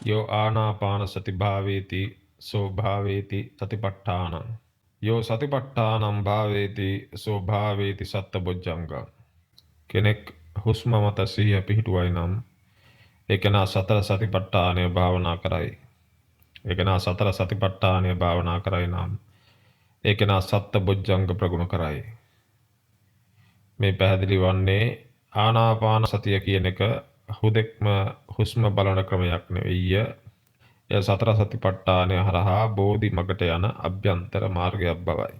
Yo ආනාපාන සති භාවේති සෝ භාවේති සතිපට්ඨානං. Yo සතිපට්ඨානං භාවේති සෝ භාවේති සත්තබොජ්ජංගං. කෙනෙක් හුස්ම මත සිහිය පිහිටුවයි නම් ඒ කෙනා සතර සතිපට්ඨානය භාවනා කරයි. ඒ කෙනා සතර සතිපට්ඨානය භාවනා කරයි නම් ඒ කෙනා සත්තබොජ්ජංග ප්‍රගුණ කරයි. මේ පැහැදිලි වන්නේ ආනාපාන සතිය කියන එක හුදෙක්ම හුස්ම බලන ක්‍රමයක් නෙවෙයි. එය සතර සතිපට්ඨානය හරහා බෝධි මගට යන අභ්‍යන්තර මාර්ගයක් බවයි.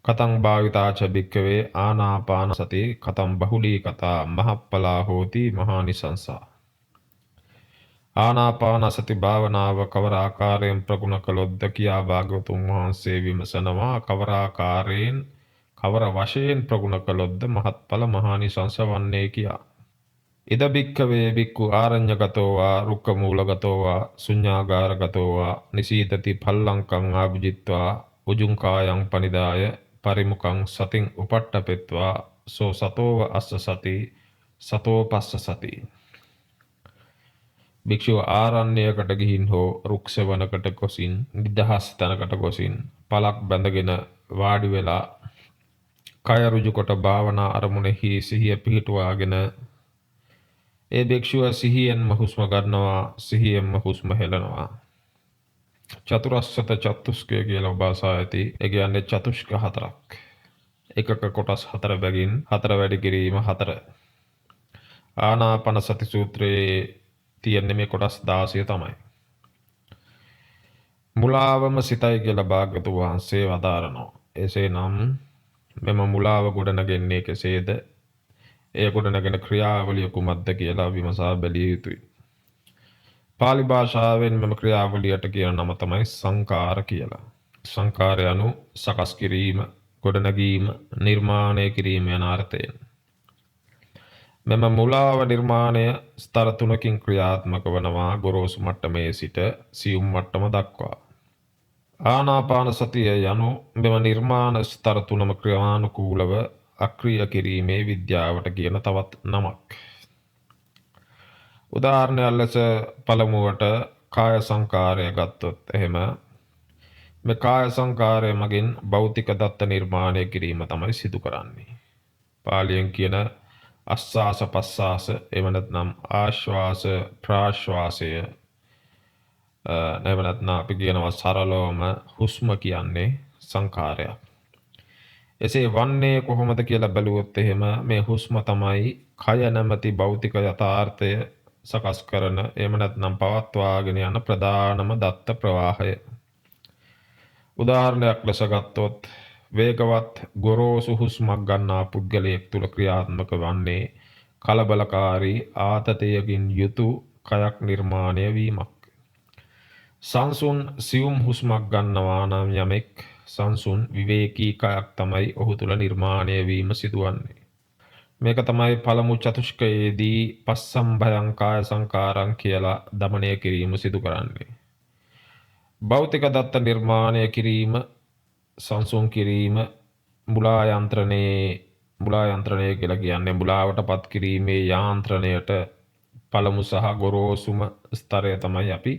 කතං භාවිතාච භික්කවේ ආනාපාන සති කතං බහුලී කතා මහප්පලා හෝති මහානිසංසා. ආනාපාන සති භාවනාව කවර ආකාරයෙන් ප්‍රගුණ කළොත්ද කියා භාග්‍යවතුන් වහන්සේ විමසනවා. කවර වශයෙන් ප්‍රගුණ කළොත්ද මහත්ඵල මහානිසංස වන්නේ කියා. ඉද භික්කවේ භික්ඛු ආරඤ්‍යගතෝ වා රුක්ඛමූලගතෝ වා ශුඤ්ඤාගාරගතෝ වා නිසීදති පල්ලංකං ආභුජිත්වා උජුං කායං පනිදාය පරිමුඛං සතින් උපට්ඨපෙත්වා සෝ සතෝව අස්ස සති සතෝ පස්ස සති. භික්ෂුව ආරණ්‍යයකට ගිහින් හෝ රුක්ෂවනකට ගොසින් නිදහස් තැනකට ගොසින් පලක් බැඳගෙන වාඩි වෙලා කය ඍජු කොට භාවනා අරමුණෙහි සිහිය පිහිටුවාගෙන ඒ භික්ෂුව සිහියෙන්ම හුස්ම ගන්නවා, සිහියෙන්ම හුස්ම හෙළනවා. චතුරස්සත චතුස්කය කියලා භාෂා ඇති. ඒ කියන්නේ චතුෂ්ක හතරක්. එකක කොටස් හතර බැගින් හතර වැඩි කිරීම හතර. ආනාපාන සති සූත්‍රයේ තියෙන මේ කොටස් 16 තමයි. මුලාවම සිතයි කියලා භාග්‍යවතුන් වහන්සේ වදාරනවා. එසේනම් මෙම මුලාව ගොඩනගන්නේ කෙසේද? එය ගොඩනගෙන ක්‍රියාවලිය කුමක්ද කියලා විමසා බැලිය යුතුයි. පාලි භාෂාවෙන් මෙම ක්‍රියාවලියට කියන නම තමයි සංකාර කියලා. සංකාරය anu සකස් කිරීම, ගොඩනැගීම, නිර්මාණය කිරීම යන අර්ථයෙන්. මෙම මුලාව නිර්මාණය ස්තර 3කින් ක්‍රියාත්මක වනවා, ගොරෝසු මට්ටමේ සිට සියුම් මට්ටම දක්වා. ආනාපාන සතිය යනු මෙම නිර්මාණ ස්තර 3ම ක්‍රියානුකූලව අක්‍රිය කිරීමේ විද්‍යාවට කියන තවත් නමක්. උදාහරණයක් ලෙස පළමුවට කාය සංකාරය ගත්තොත් එහෙම මේ කාය සංකාරය මගින් භෞතික දත්ත නිර්මාණය කිරීම තමයි සිදු කරන්නේ. පාලියෙන් කියන අස්වාස පස්වාස එහෙම නැත්නම් ආශ්වාස ප්‍රාශ්වාසය එහෙම නැත්නම් අපි කියනවා සරලවම හුස්ම කියන්නේ සංකාරයක්. එසේ වන්නේ කොහොමද කියලා බැලුවොත් එහෙම මේ හුස්ම තමයි කය නැමැති භෞතික යථාර්ථය සකස් කරන එහෙම නැත්නම් පවත්වාගෙන යන ප්‍රධානම දත්ත ප්‍රවාහය. උදාහරණයක් ලෙස ගත්තොත් වේගවත් ගොරෝසු හුස්මක් ගන්නා පුද්ගලයෙක් තුළ ක්‍රියාත්මක වන්නේ කලබලකාරී ආතතියකින් යුතු කයක් නිර්මාණය වීමක්. සංසුන් සියුම් හුස්මක් ගන්නවා නම් යමෙක් සංසුන් විවේකී කයක් තමයි ඔහු තුළ නිර්මාණය වීම සිදුවන්නේ. මේක තමයි පළමු චතුෂ්කයේදී පස්සම්භයං කාය සංකාරං කියලා දමනය කිරීම සිදු කරන්නේ. භෞතික දත්ත නිර්මාණය කිරීම, සංසුන් කිරීම, මුලා යන්ත්‍රණය කියලා කියන්නේ මුලාවටපත් කිරීමේ යාන්ත්‍රණයට පළමු සහ ගොරෝසුම ස්තරය තමයි අපි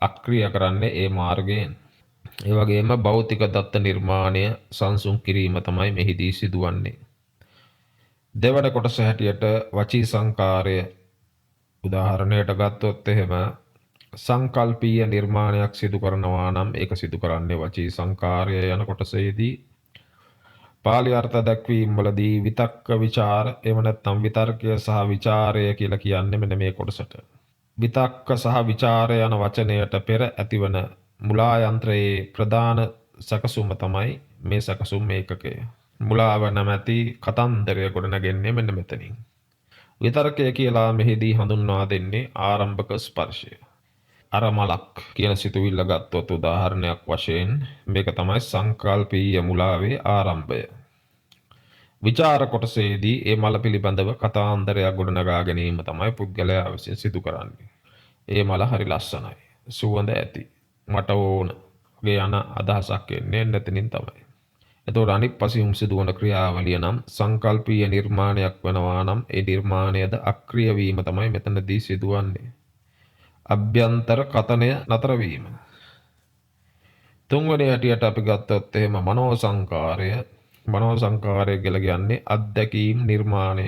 අක්‍රිය කරන්නේ ඒ මාර්ගයෙන්. ඒ වගේම භෞතික දත්ත නිර්මාණය සංසුන් කිරීම තමයි මෙහිදී සිදුවන්නේ. දෙවන කොටස හැටියට වචී සංකාරය උදාහරණයට ගත්තොත් එහෙම සංකල්පීය නිර්මාණයක් සිදු කරනවා නම් ඒක සිදු කරන්නේ වචී සංකාරය යන කොටසේදී. පාලි අර්ථ දැක්වීම් වලදී විතක්ක විචාර එහෙම නැත්නම් විතර්කය සහ විචාරය කියලා කියන්නේ මෙන්න මේ කොටසට. විතක්ක සහ විචාරය යන වචනයට පෙර ඇතිවන මුලා යන්ත්‍රයේ ප්‍රධාන සැකසුම තමයි මේ සැකසුම් ඒකකය. මුලාව නැමැති කතන්දරය ගොඩනගන්නේ මෙන්න මෙතනින්. විතර්කය කියලා මෙහිදී හඳුන්වා දෙන්නේ ආරම්භක ස්පර්ශය. අරමලක් කියන සිතුවිල්ල ගත්තොත් උදාහරණයක් වශයෙන් මේක තමයි සංකල්පීය මුලාවේ ආරම්භය. විචාර කොටසේදී ඒ මල පිළිබඳව කතාන්දරයක් ගොඩනගා ගැනීම තමයි පුද්ගලයා විසින් සිදු කරන්නේ. ඒ මල හරි ලස්සනයි, සුවඳ ඇති, මට ඕන වගේ යන අදහසක් එන්නේ නැතිනම් තමයි. එතකොට අනිත් පසින් සිදුවන ක්‍රියාවලිය නම් සංකල්පීය නිර්මාණයක් වෙනවා නම් ඒ නිර්මාණයද අක්‍රිය වීම තමයි මෙතනදී සිදුවන්නේ. අභ්‍යන්තර කතනය නතර වීම. තුන්වෙනි හැටියට අපි ගත්තොත් එහෙම මනෝ සංකාරය කියලා කියන්නේ අත්දැකීම් නිර්මාණය.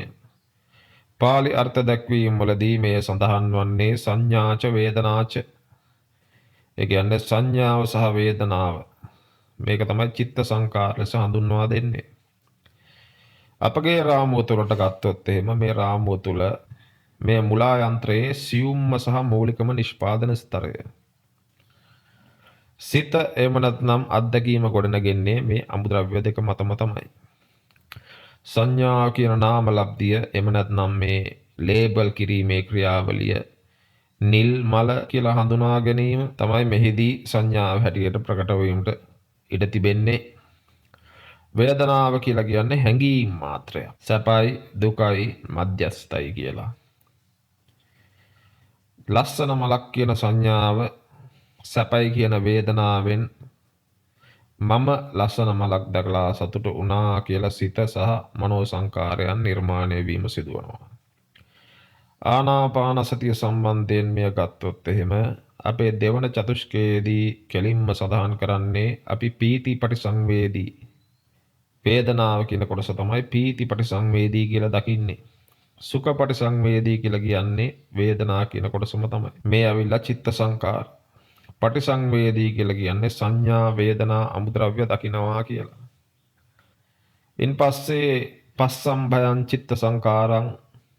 පාලි අර්ථ දැක්වීම් වලදී මේ සඳහන් වන්නේ සංඥාච වේදනාච. ඒ කියන්නේ සංඥාව සහ වේදනාව. මේක තමයි චිත්ත සංකාර ලෙස හඳුන්වා දෙන්නේ. අපගේ රාමුව තුළට ගත්තොත් එහෙම මේ රාමුව තුළ මේ මුලා යන්ත්‍රයේ සියුම්ම සහ මූලිකම නිෂ්පාදන ස්තරය. සිත එහෙම නැත්නම් අත්දැකීම ගොඩනගන්නේ මේ අමුද්‍රව්‍ය දෙක මතම තමයි. සංඥා කියන නාම ලබ්ධිය එහෙම නැත්නම් මේ ලේබල් කිරීමේ ක්‍රියාවලිය නිල් මල කියලා හඳුනා ගැනීම තමයි මෙහිදී සංඥාව හැටියට ප්‍රකට වීමට ඉඩ තිබෙන්නේ. වේදනාව කියලා කියන්නේ හැඟීම් මාත්‍රය. සැපයි දුකයි මධ්‍යස්ථයි කියලා. ලස්සන මලක් කියන සංඥාව සැපයි කියන වේදනාවෙන් මම ලස්සන මලක් දැකලා සතුටු වුණා කියලා සිත සහ මනෝ සංකාරයන් නිර්මාණය වීම සිදුවනවා. ආනාපාන සතිය සම්බන්ධයෙන් මෙය ගත්තොත් එහෙම අපේ දෙවන චතුෂ්කයේදී කෙලින්ම සඳහන් කරන්නේ අපි පීති පටිසංවේදී වේදනාව කියන කොටස තමයි පීති පටිසංවේදී කියලා දකින්නේ. සුඛ පටිසංවේදී කියලා කියන්නේ වේදනා කියන කොටසම තමයි. මේ ඇවිල්ලා චිත්ත සංකාර. පටිසංවේදී කියලා කියන්නේ සංඥා වේදනා අමුද්‍රව්‍ය දකින්නවා කියලා. ඉන් පස්සේ පස්සම්භයං චිත්ත සංකාරං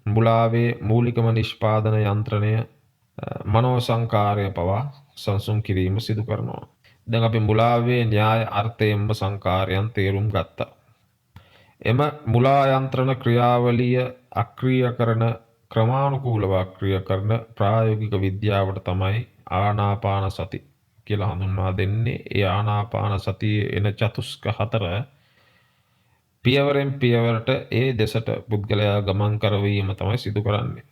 මුලාවේ මූලිකම නිෂ්පාදන යන්ත්‍රණය මනෝ සංකාරය පවා සංසුන් කිරීම සිදු කරනවා. දැන් අපි මුලාවේ න්‍යාය අර්ථයෙන්ම සංකාරයන් තේරුම් ගත්තා. එම මුලා යන්ත්‍රණ ක්‍රියාවලිය අක්‍රිය කරන ක්‍රමානුකූලව අක්‍රිය කරන ප්‍රායෝගික විද්‍යාවට තමයි ආනාපාන සති කියලා හඳුන්වා දෙන්නේ. ඒ ආනාපාන සතියේ එන චතුස්ක 4 පියවරෙන් පියවරට ඒ දෙසට පුද්ගලයා ගමන් කරවීම තමයි සිදු කරන්නේ.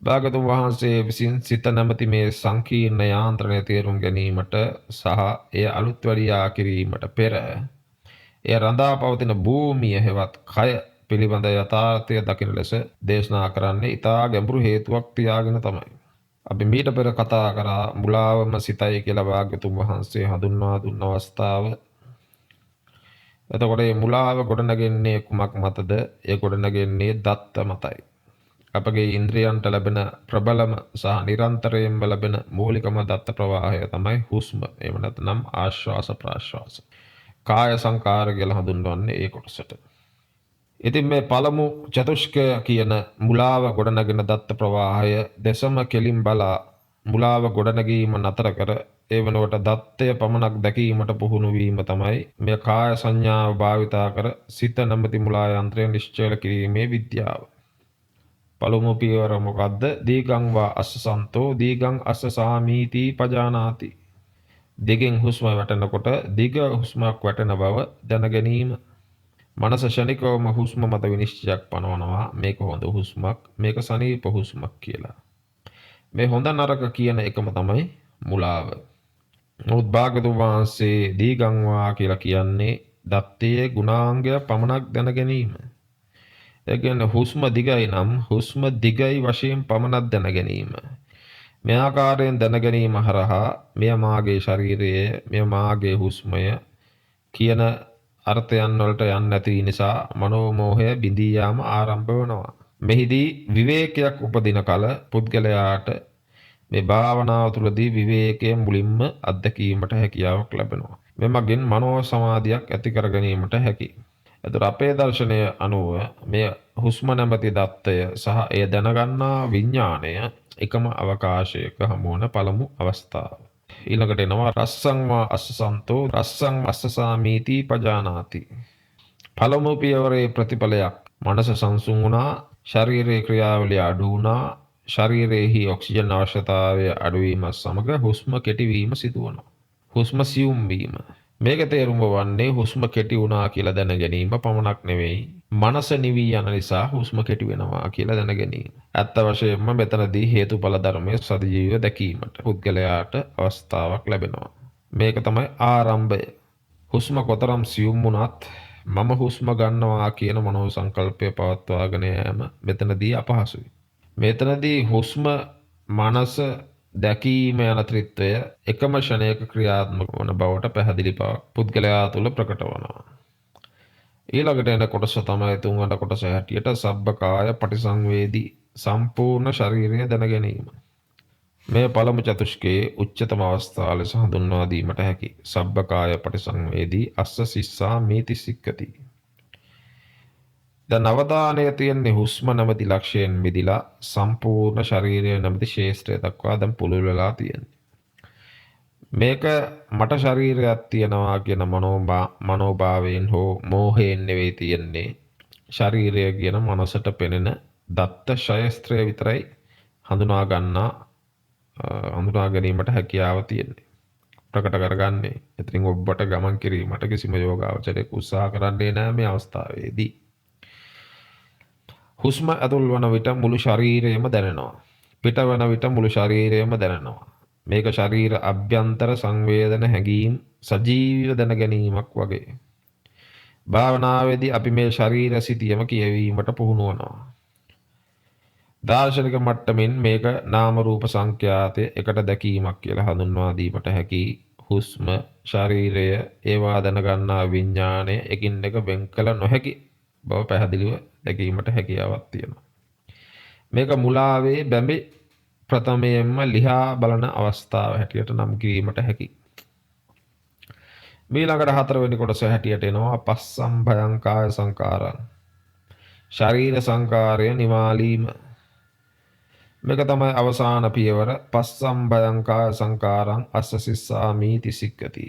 භාගතුන් වහන්සේ විසින් සිත නැමැති මේ සංකීර්ණ යාන්ත්‍රණය තේරුම් ගැනීමට සහ එය අලුත් වැඩියා කිරීමට පෙර එය රඳා පවතින භූමිය හෙවත් කය පිළිබඳ යථාර්ථය දකින ලෙස දේශනා කරන්නේ ඊටා ගැඹුරු හේතුවක් තියාගෙන තමයි. අපි මීට පෙර කතා කරා මුලාවම සිතයි කියලා භාගතුන් වහන්සේ හඳුන්වා දුන්න අවස්ථාව. එතකොට මේ මුලාව ගොඩනගන්නේ කුමක් මතද? ඒ ගොඩනගන්නේ දත්ත මතයි. අපගේ ඉන්ද්‍රියන්ට ලැබෙන ප්‍රබලම සහ නිරන්තරයෙන්ම ලැබෙන මූලිකම දත්ත ප්‍රවාහය තමයි හුස්ම. එහෙම නැත්නම් ආශ්වාස ප්‍රාශ්වාස. කාය සංකාර කියලා හඳුන්වන්නේ ඒ කොටසට. ඉතින් මේ පළමු චතුෂ්කය කියන මුලාව ගොඩනගෙන දත්ත ප්‍රවාහය දෙසම කෙලින් බලා මුලාව ගොඩනැගීම නතර කර ඒ වෙනුවට දත්තය පමණක් දැකීමට පුහුණු වීම තමයි මේ කාය සංඥාව භාවිතා කර සිත නැමැති මුලා යන්ත්‍රය නිශ්චල කිරීමේ විද්‍යාව. පළමු පියවර මොකද්ද? දීගං වා අස්සසන්තෝ දීගං අස්ස සාමීති පජානාති. දිගෙන් හුස්ම වැටෙනකොට දිග හුස්මක් වැටෙන බව දැන ගැනීම. මනස ශනිකවම හුස්ම මත විනිශ්චයක් පනවනවා. මේක හොඳ හුස්මක්, මේක සනීප හුස්මක් කියලා. මේ හොඳ නරක කියන එකම තමයි මුලාව. නමුත් භාගතුන් වහන්සේ දීගං වා කියලා කියන්නේ දත්තයේ ගුණාංගය පමණක් දැන ගැනීම. ඒ කියන්නේ හුස්ම දිගයි නම් හුස්ම දිගයි වශයෙන් පමණක් දැන ගැනීම. මේ ආකාරයෙන් දැන ගැනීම හරහා මෙය මාගේ ශරීරයේ, මෙය මාගේ හුස්මය කියන අර්ථයන් වලට යන්නේ නැති නිසා මනෝමෝහය බිඳී යාම ආරම්භ වෙනවා. මෙහිදී විවේකයක් උපදින කල පුද්ගලයාට මේ භාවනාව තුළදී විවේකයේ මුලින්ම අත්දැකීමට හැකියාවක් ලැබෙනවා. මෙමගින් මනෝ සමාධියක් ඇති කර ගැනීමට හැකියි. එතකොට අපේ දර්ශනය අනුව මේ හුස්ම නැමැති දත්තය සහ එය දැනගන්නා විඥාණය එකම අවකාශයක හමු වන පළමු අවස්ථාව. ඊළඟට එනවා රස්සං වා අස්සසන්තෝ රස්සං අස්සසාමීති පජානාති. පළමු පියවරේ ප්‍රතිඵලයක් මනස සංසුන් වුණා, ශරීරයේ ක්‍රියාවලිය අඩු වුණා, ශරීරයේහි ඔක්සිජන් අවශ්‍යතාවය අඩුවීම සමග හුස්ම කෙටිවීම සිදු වෙනවා. හුස්ම සියුම් වීම. මේක තේරුම වන්නේ හුස්ම කෙටි වුණා කියලා දැන ගැනීම පමණක් නෙවෙයි, මනස නිවි යන නිසා හුස්ම කෙටි වෙනවා කියලා දැන ගැනීම. ඇත්ත වශයෙන්ම මෙතනදී හේතුඵල ධර්මයේ සජීවීව දැකීමට පුද්ගලයාට අවස්ථාවක් ලැබෙනවා. මේක තමයි ආරම්භය. හුස්ම කොතරම් සියුම් වුණත් මම හුස්ම ගන්නවා කියන මනෝ සංකල්පය පවත්වාගෙන යෑම මෙතනදී අපහසුයි. මෙතනදී හුස්ම මනස දැකීම යන ත්‍රිත්වය එකම ෂණයක ක්‍රියාත්මක වන බවට පැහැදිලි බවක් පුද්ගලයා තුළ ප්‍රකට වනවා. ඊළඟට එන කොටස තමයි තුන්වන කොටස හැටියට සබ්බකාය පටිසංවේදී සම්පූර්ණ ශරීරය දැන ගැනීම. මේ පළමු චතුෂ්කයේ උච්චතම අවස්ථාව ලෙස හඳුන්වා දීමට හැකි. සබ්බකාය පටිසංවේදී අස්ස සිස්සා මේති සික්කති. දැන් අවධානය තියෙන්නේ හුස්ම නැමැති ලක්ෂයෙන් මිදිලා සම්පූර්ණ ශරීරය නැමැති ශේෂ්ත්‍රය දක්වා දැන් පුළුල් වෙලා තියෙන්නේ. මේක මට ශරීරයක් තියෙනවා කියන මනෝභාවයෙන් හෝ මෝහයෙන් නෙවෙයි තියෙන්නේ. ශරීරය කියන මනසට පෙනෙන දත්ත ශයස්ත්‍රය විතරයි හඳුනා ගැනීමට හැකියාව තියෙන්නේ. ප්‍රකට කරගන්නේ. ඉතින් ඔබට ගමන් කිරීමට කිසිම යෝගාවචරයක් උත්සාහ කරන්නේ නැහැ මේ අවස්ථාවේදී. හුස්ම ඇතුල් වන විට මුළු ශරීරයම දැනෙනවා. පිට වන විට මුළු ශරීරයම දැනෙනවා. මේක ශරීර අභ්‍යන්තර සංවේදන හැඟීම් සජීවීව දැන ගැනීමක් වගේ. භාවනාවේදී අපි මේ ශරීර සිතියම කියවීමට පුහුණු වෙනවා. දාර්ශනික මට්ටමින් මේක නාම රූප සංඛ්‍යාතය එකට දැකීමක් කියලා හඳුන්වා දීමට හැකි. හුස්ම ශරීරය ඒවා දැනගන්නා විඥාණය එකින් එක වෙන් කළ නොහැකි බව පැහැදිලිව දැකීමට හැකියාවක් තියෙනවා. මේක මුලාවේ බැඹි ප්‍රථමයෙන්ම ලිහා බලන අවස්ථාව හැටියට නම් කිරීමට හැකි. ඊළඟට හතරවෙනි කොටස හැටියට එනවා පස්සම්භයං කාය සංකාරං. ශරීර සංකාරය නිවාලීම. මේක තමයි අවසාන පියවර. පස්සම්භයං කාය සංකාරං අස්ස සිස්සාමීති සික්කති.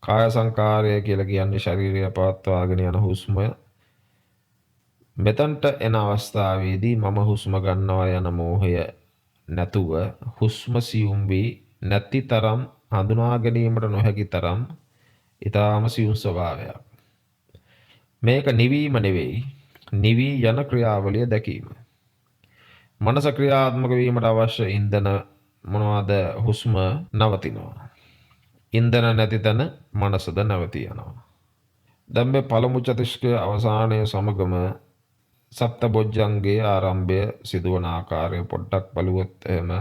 කාය සංකාරය කියලා කියන්නේ ශරීරය පවත්වාගෙන යන හුස්ම. මෙතනට එන අවස්ථාවේදී මම හුස්ම ගන්නවා යන මෝහය නැතුව හුස්ම සියුම් වී නැති තරම් හඳුනා ගැනීමට නොහැකි තරම් ඊටාම සියුම් ස්වභාවයක්. මේක නිවීම නෙවෙයි, නිවී යන ක්‍රියාවලිය දැකීම. මනස ක්‍රියාත්මක වීමට අවශ්‍ය ඉන්ධන මොනවාද? හුස්ම නවතිනවා. ඉන්ධන නැති තැන මනසද නැවතී යනවා. දැන් මේ පළමු චතුෂ්කයේ අවසානයේ සමගම සප්තබොජ්ජංගයේ ආරම්භය සිදුවන ආකාරය පොඩ්ඩක් බලුවොත් එහෙම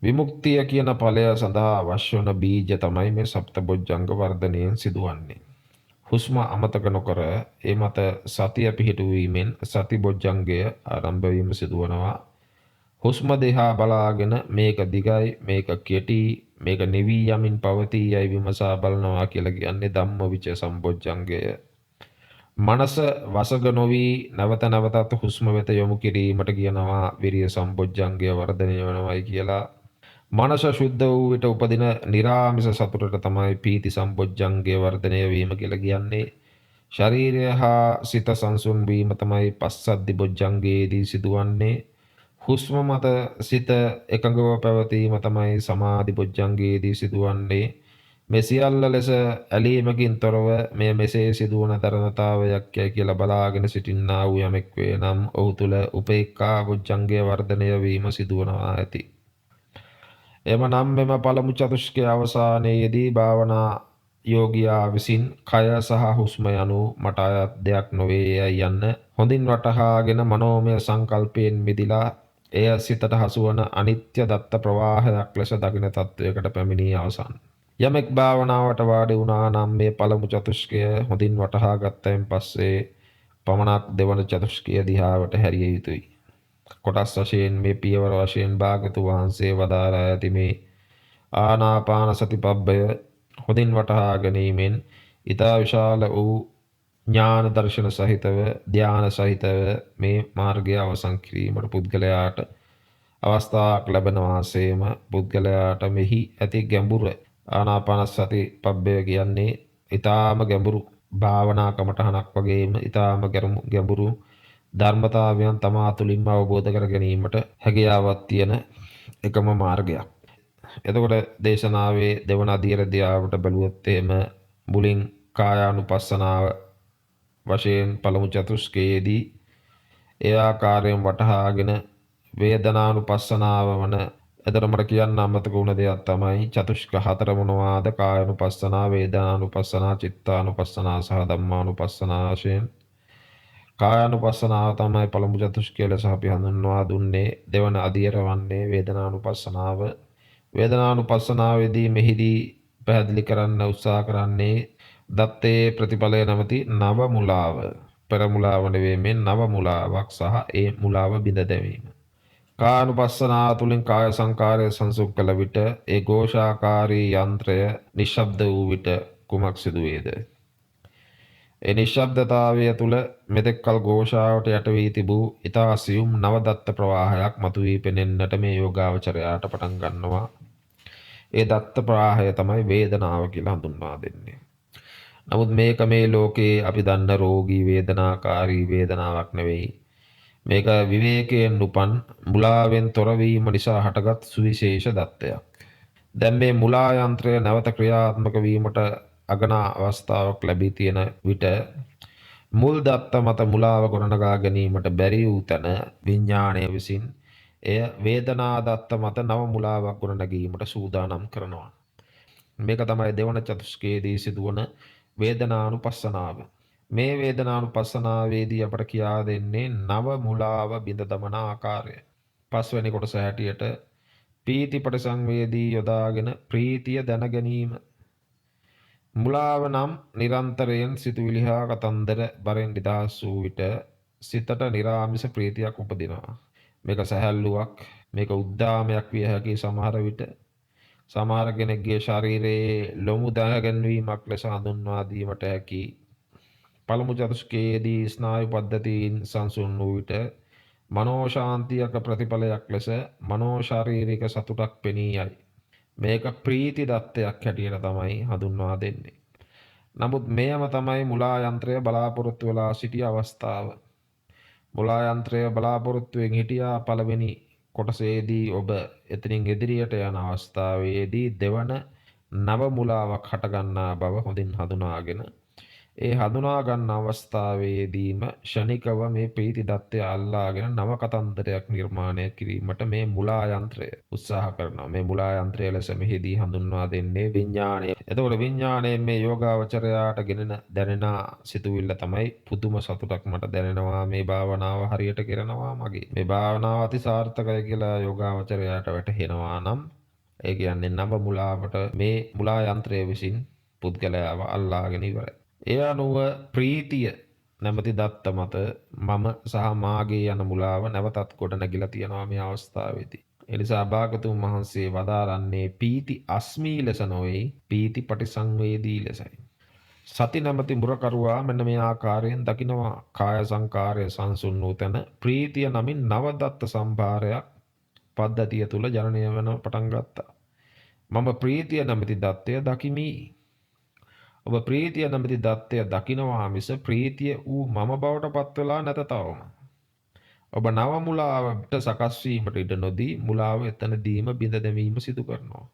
විමුක්තිය කියන ඵලය සඳහා අවශ්‍ය වන බීජ තමයි මේ සප්තබොජ්ජංග වර්ධනයෙන් සිදුවන්නේ. හුස්ම අමතක නොකර ඒ මත සතිය පිහිටුවීමෙන් සතිබොජ්ජංගය ආරම්භ වීම සිදුවනවා. හුස්ම දිහා බලාගෙන මේක දිගයි, මේක කෙටි, මේක නිවී යමින් පවතී යයි විමසා බලනවා කියලා කියන්නේ ධම්මවිචය සම්බොජ්ජංගය. මනස වසඟ නොවි නැවත නැවතත් හුස්ම වෙත යොමු කිරීමට කියනවා විරිය සම්බොජ්ජංගය වර්ධනය වෙනවයි කියලා. මනස ශුද්ධ වූ විට උපදින නිරාමිස සතුටට තමයි පීති සම්බොජ්ජංගය වර්ධනය වීම කියලා කියන්නේ. ශරීරය හා සිත සංසුන් වීම තමයි පස්සද්ධි බොජ්ජංගයේදී සිදුවන්නේ. හුස්ම මත සිත එකඟව පැවතීම තමයි සමාධි බොජ්ජංගයේදී සිදුවන්නේ. මේ සියල්ල ලෙස ඇලීමකින් තොරව මේ මෙසේ සිදුවන තරණතාවයක් යයි කියලා බලාගෙන සිටින්නා වූ යමෙක් වේ නම් ඔහු තුළ උපේක්ඛා බොජ්ජංගය වර්ධනය වීම සිදුවනවා ඇති. එමනම් මෙම පළමු චතුෂ්කයේ අවසානයේදී භාවනා යෝගියා විසින් කය සහ හුස්ම යනු මට අයත් දෙයක් නොවේ යන්න හොඳින් වටහාගෙන මනෝමය සංකල්පයෙන් මිදිලා එය සිතට හසුවන අනිත්‍ය දත්ත ප්‍රවාහයක් ලෙස දකින තත්වයකට පැමිණී අවසන්. යමෙක් භාවනාවට වාඩි වුණා නම් මේ පළමු චතුෂ්කය හොඳින් වටහා ගත්තයින් පස්සේ පමණක් දෙවන චතුෂ්කය දිහාවට හැරිය යුතුයි. කොටස් වශයෙන් මේ පියවර වශයෙන් භාග්‍යවතුන් වහන්සේ වදාරා ඇති මේ ආනාපාන සති පබ්බය හොඳින් වටහා ගැනීමෙන් ඊතා විශාල වූ ඥාන දර්ශන සහිතව ධානය සහිතව මේ මාර්ගය අවසන් කිරීමට පුද්ගලයාට අවස්ථාවක් ලැබෙන වාසයේම පුද්ගලයාට මෙහි ඇති ගැඹුර ආනාපාන සති පබ්බය කියන්නේ ඊටාම ගැඹුරු භාවනා කමඨහනක් වගේම ඊටාම ගැඹුරු ධර්මතාවයන් තමා තුළින්ම අවබෝධ කර ගැනීමට හැකියාවක් තියෙන එකම මාර්ගයක්. එතකොට දේශනාවේ දෙවන අධීරදියාවට බැලුවොත් එහෙම මුලින් කායානුපස්සනාව වශයෙන් පළමු චතුස්කයේදී ඒ ආකාරයෙන් වටහාගෙන වේදනානුපස්සනාව වන එතකොට මට කියන්න අමතක වුණ දෙයක් තමයි චතුෂ්ක හතර මොනවාද? කායනුපස්සනා, වේදනානුපස්සනා, චිත්තානුපස්සනා සහ ධම්මානුපස්සනා වශයෙන් කායානුපස්සනාව තමයි පළමු චතුස්කය ලෙස අපි හඳුන්වා දුන්නේ. දෙවන අදියර වන්නේ වේදනානුපස්සනාව. වේදනානුපස්සනාවේදී මෙහිදී පැහැදිලි කරන්න උත්සාහ කරන්නේ දත්තේ ප්‍රතිඵලය නැමැති නව මුලාව. පෙර මුලාව නෙවෙයි මේ නව මුලාවක් සහ ඒ මුලාව බිඳ දැමීම. කායානුපස්සනාව තුළින් කාය සංකාරය සංසුප් කළ විට ඒ ഘോഷාකාරී යන්ත්‍රය නිශ්ශබ්ද වූ විට කුමක් සිදුවේද? ඒ නිශ්ශබ්දතාවය තුළ මෙතෙක් කල ഘോഷාවට යට වී තිබූ ඊතා සියුම් නවදත්ත ප්‍රවාහයක් මතුවී පෙනෙන්නට මේ යෝගාවචරයාට පටන් ගන්නවා. ඒ දත්ත ප්‍රවාහය තමයි වේදනාව කියලා හඳුන්වා දෙන්නේ. නමුත් මේක මේ ලෝකේ අපි දන්න රෝගී වේදනාකාරී වේදනාවක් නෙවෙයි. මේක විවේකයෙන් උපන් මුලාවෙන් තොරවීම නිසා හටගත් සුවිශේෂ දත්තයක්. දැන් මේ මුලා යන්ත්‍රය නැවත ක්‍රියාත්මක වීමට අගනා අවස්ථාවක් ලැබී තියෙන විට මුල් දත්ත මත මුලාව ගොඩනගා ගැනීමට බැරි වූ තැන විඥාණය විසින් එය වේදනා දත්ත මත නව මුලාවක් ගොඩනැගීමට සූදානම් කරනවා. මේක තමයි දෙවන චතුස්කයේදී සිදුවන වේදනානුපස්සනාව. මේ වේදනානුපස්සනාවේදී අපට කියා දෙන්නේ නව මුලාව බිඳ දමන ආකාරය. පස්වෙනි කොටස හැටියට පීති පරිසංවේදී යොදාගෙන ප්‍රීතිය දැන ගැනීම. මුලාව නම් නිරන්තරයෙන් සිතුවිලි හා කතන්දර බරෙන් නිදහස් වූ විට සිතට නිරාමිස ප්‍රීතියක් උපදිනවා. මේක සැහැල්ලුවක්, මේක උද්දාමයක් විය හැකි සමහර විට. සමහර කෙනෙක්ගේ ශරීරයේ ලොමු දැනගැන්වීමක් ලෙස හඳුන්වා දීමට හැකි. පළමු චතුස්කයේදී ස්නායු පද්ධතීන් සංසුන් වූ විට මනෝ ශාන්තියක ප්‍රතිඵලයක් ලෙස මනෝ ශාරීරික සතුටක් පෙනී යයි. මේක ප්‍රීති දත්තයක් හැටියට තමයි හඳුන්වා දෙන්නේ. නමුත් මෙයම තමයි මුලා යන්ත්‍රය බලාපොරොත්තු වෙලා සිටි අවස්ථාව. මුලා යන්ත්‍රය බලාපොරොත්තුවෙන් හිටියා පළවෙනි කොටසේදී ඔබ එතනින් ඉදිරියට යන අවස්ථාවේදී දෙවන නව මුලාවක් හටගන්නා බව හොඳින් හඳුනාගෙන ඒ හඳුනා ගන්න අවස්ථාවේදීම ෂණිකව මේ ප්‍රීති දත්තය අල්ලාගෙන නව කතන්දරයක් නිර්මාණය කිරීමට මේ මුලා යන්ත්‍රය උත්සාහ කරනවා. මේ මුලා යන්ත්‍රය ලෙස මෙහිදී හඳුන්වා දෙන්නේ විඥාණය. එතකොට විඥාණයෙන් මේ යෝගාවචරයාට ගෙනෙන දැනෙන සිතුවිල්ල තමයි පුදුම සතුටක් මට දැනෙනවා මේ භාවනාව හරියට කරනවා මගේ. මේ භාවනාව අති සාර්ථකයි කියලා යෝගාවචරයාට වැටහෙනවා නම් ඒ කියන්නේ නව මුලාවට මේ මුලා යන්ත්‍රය විසින් පුද්ගලයාව අල්ලාගෙන ඉවරයි. ඒ අනුව ප්‍රීතිය නැමැති දත්ත මත මම සහ මාගේ යන මුලාව නැවතත් ගොඩ නැගිලා තියෙනවා මේ අවස්ථාවේදී. ඒ නිසා භාගතුන් වහන්සේ වදාරන්නේ පීති අස්මී ලෙස නොවේ, පීති පටිසංවේදී ලෙසයි. සති නැමැති මුරකරුවා මෙන්න මේ ආකාරයෙන් දකිනවා. කාය සංකාරය සංසුන් වූ තැන ප්‍රීතිය නමින් නවදත්ත සම්භාරයක් පද්ධතිය තුල ජනනය වෙන පටන් ගත්තා. මම ප්‍රීතිය නැමැති දත්තය දකිමි. ඔබ ප්‍රීතිය නැමැති දත්තය දකිනවා මිස ප්‍රීතිය ඌ මම බවට පත් වෙලා නැත තවම. ඔබ නව මුලාවට සකස් වීමට ඉඩ නොදී මුලාව එතනදීම බිඳ දැමීම සිදු කරනවා.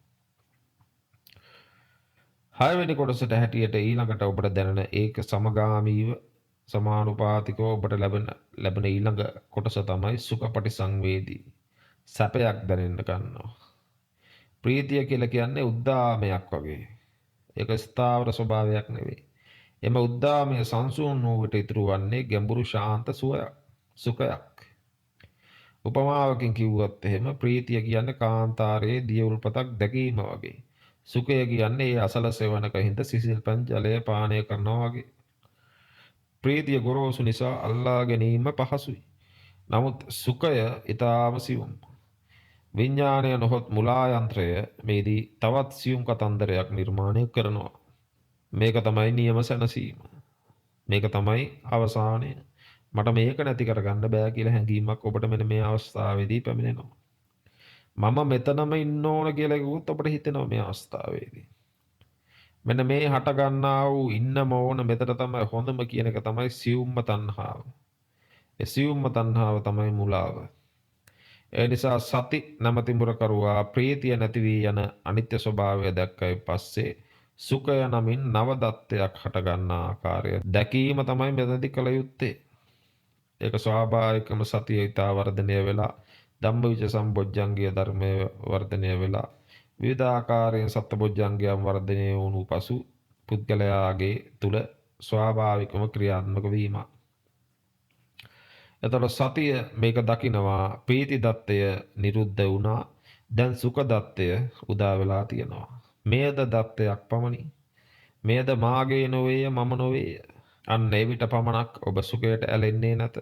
6 වෙනි කොටසට හැටියට ඊළඟට ඔබට දැනෙන ඒක සමගාමීව සමානුපාතිකව ඔබට ලැබෙන ඊළඟ කොටස තමයි සුඛපටි සංවේදී. සැපයක් දැනෙන්න ගන්නවා. ප්‍රීතිය කියලා කියන්නේ උද්දාමයක් වගේ. ඒක ස්ථාවර ස්වභාවයක් නෙවෙයි. එම උද්දාමය සංසුන් වූ විට ඉතුරු වන්නේ ගැඹුරු ශාන්ත සුඛයක්. උපමාවකින් කිව්වොත් එහෙම ප්‍රීතිය කියන්නේ කාන්තාරයේ දිය උල්පතක් දැකීම වගේ. සුඛය කියන්නේ ඒ අසල සෙවණක හිඳ සිසිල් පන් ජලය පානය කරනවා වගේ. ප්‍රීතිය ගොරෝසු නිසා අල්ලා ගැනීම පහසුයි. නමුත් සුඛය ඊටාම සියුම්. විඥාණය නොහොත් මුලා යන්ත්‍රය මේදී තවත් සියුම් කතන්දරයක් නිර්මාණය කරනවා. මේක තමයි නියම සැනසීම. මේක තමයි අවසානය. මට මේක නැති කරගන්න බෑ කියලා හැඟීමක් ඔබට මෙන්න මේ අවස්ථාවේදී පැමිණෙනවා. මම මෙතනම ඉන්න ඕන කියලා කිව්වොත් ඔබට හිතෙනවා මේ අවස්ථාවේදී. මෙන්න මේ හට ගන්නා වූ ඉන්නම ඕන මෙතන තමයි හොඳම කියන එක තමයි සියුම්ම තණ්හාව. ඒ සියුම්ම තණ්හාව තමයි මුලාව. ඒ නිසා සති නැමැති මුරකරුවා ප්‍රීතිය නැති වී යන අනිත්‍ය ස්වභාවය දැක්කයි පස්සේ සුඛය නමින් නව දත්තයක් හට ගන්නා ආකාරය දැකීම තමයි මෙතනදී කළ යුත්තේ. ඒක ස්වාභාවිකම සතිය ඊතා වර්ධනය වෙලා ධම්මවිච සම්බොජ්ජංගය ධර්මයේ වර්ධනය වෙලා විවිධ ආකාරයෙන් සත්බොජ්ජංගයන් වර්ධනය වුණු පසු පුද්ගලයාගේ තුල ස්වාභාවිකම ක්‍රියාත්මක වීම. එතකොට සතිය මේක දකිනවා ප්‍රීති දත්තය නිරුද්ධ වුණා. දැන් සුඛ දත්තය උදා වෙලා තියෙනවා. මේද දත්තයක් පමණි. මේද මාගේ නොවේය මම නොවේය. අන්න එවිට පමණක් ඔබ සුඛයට ඇලෙන්නේ නැත.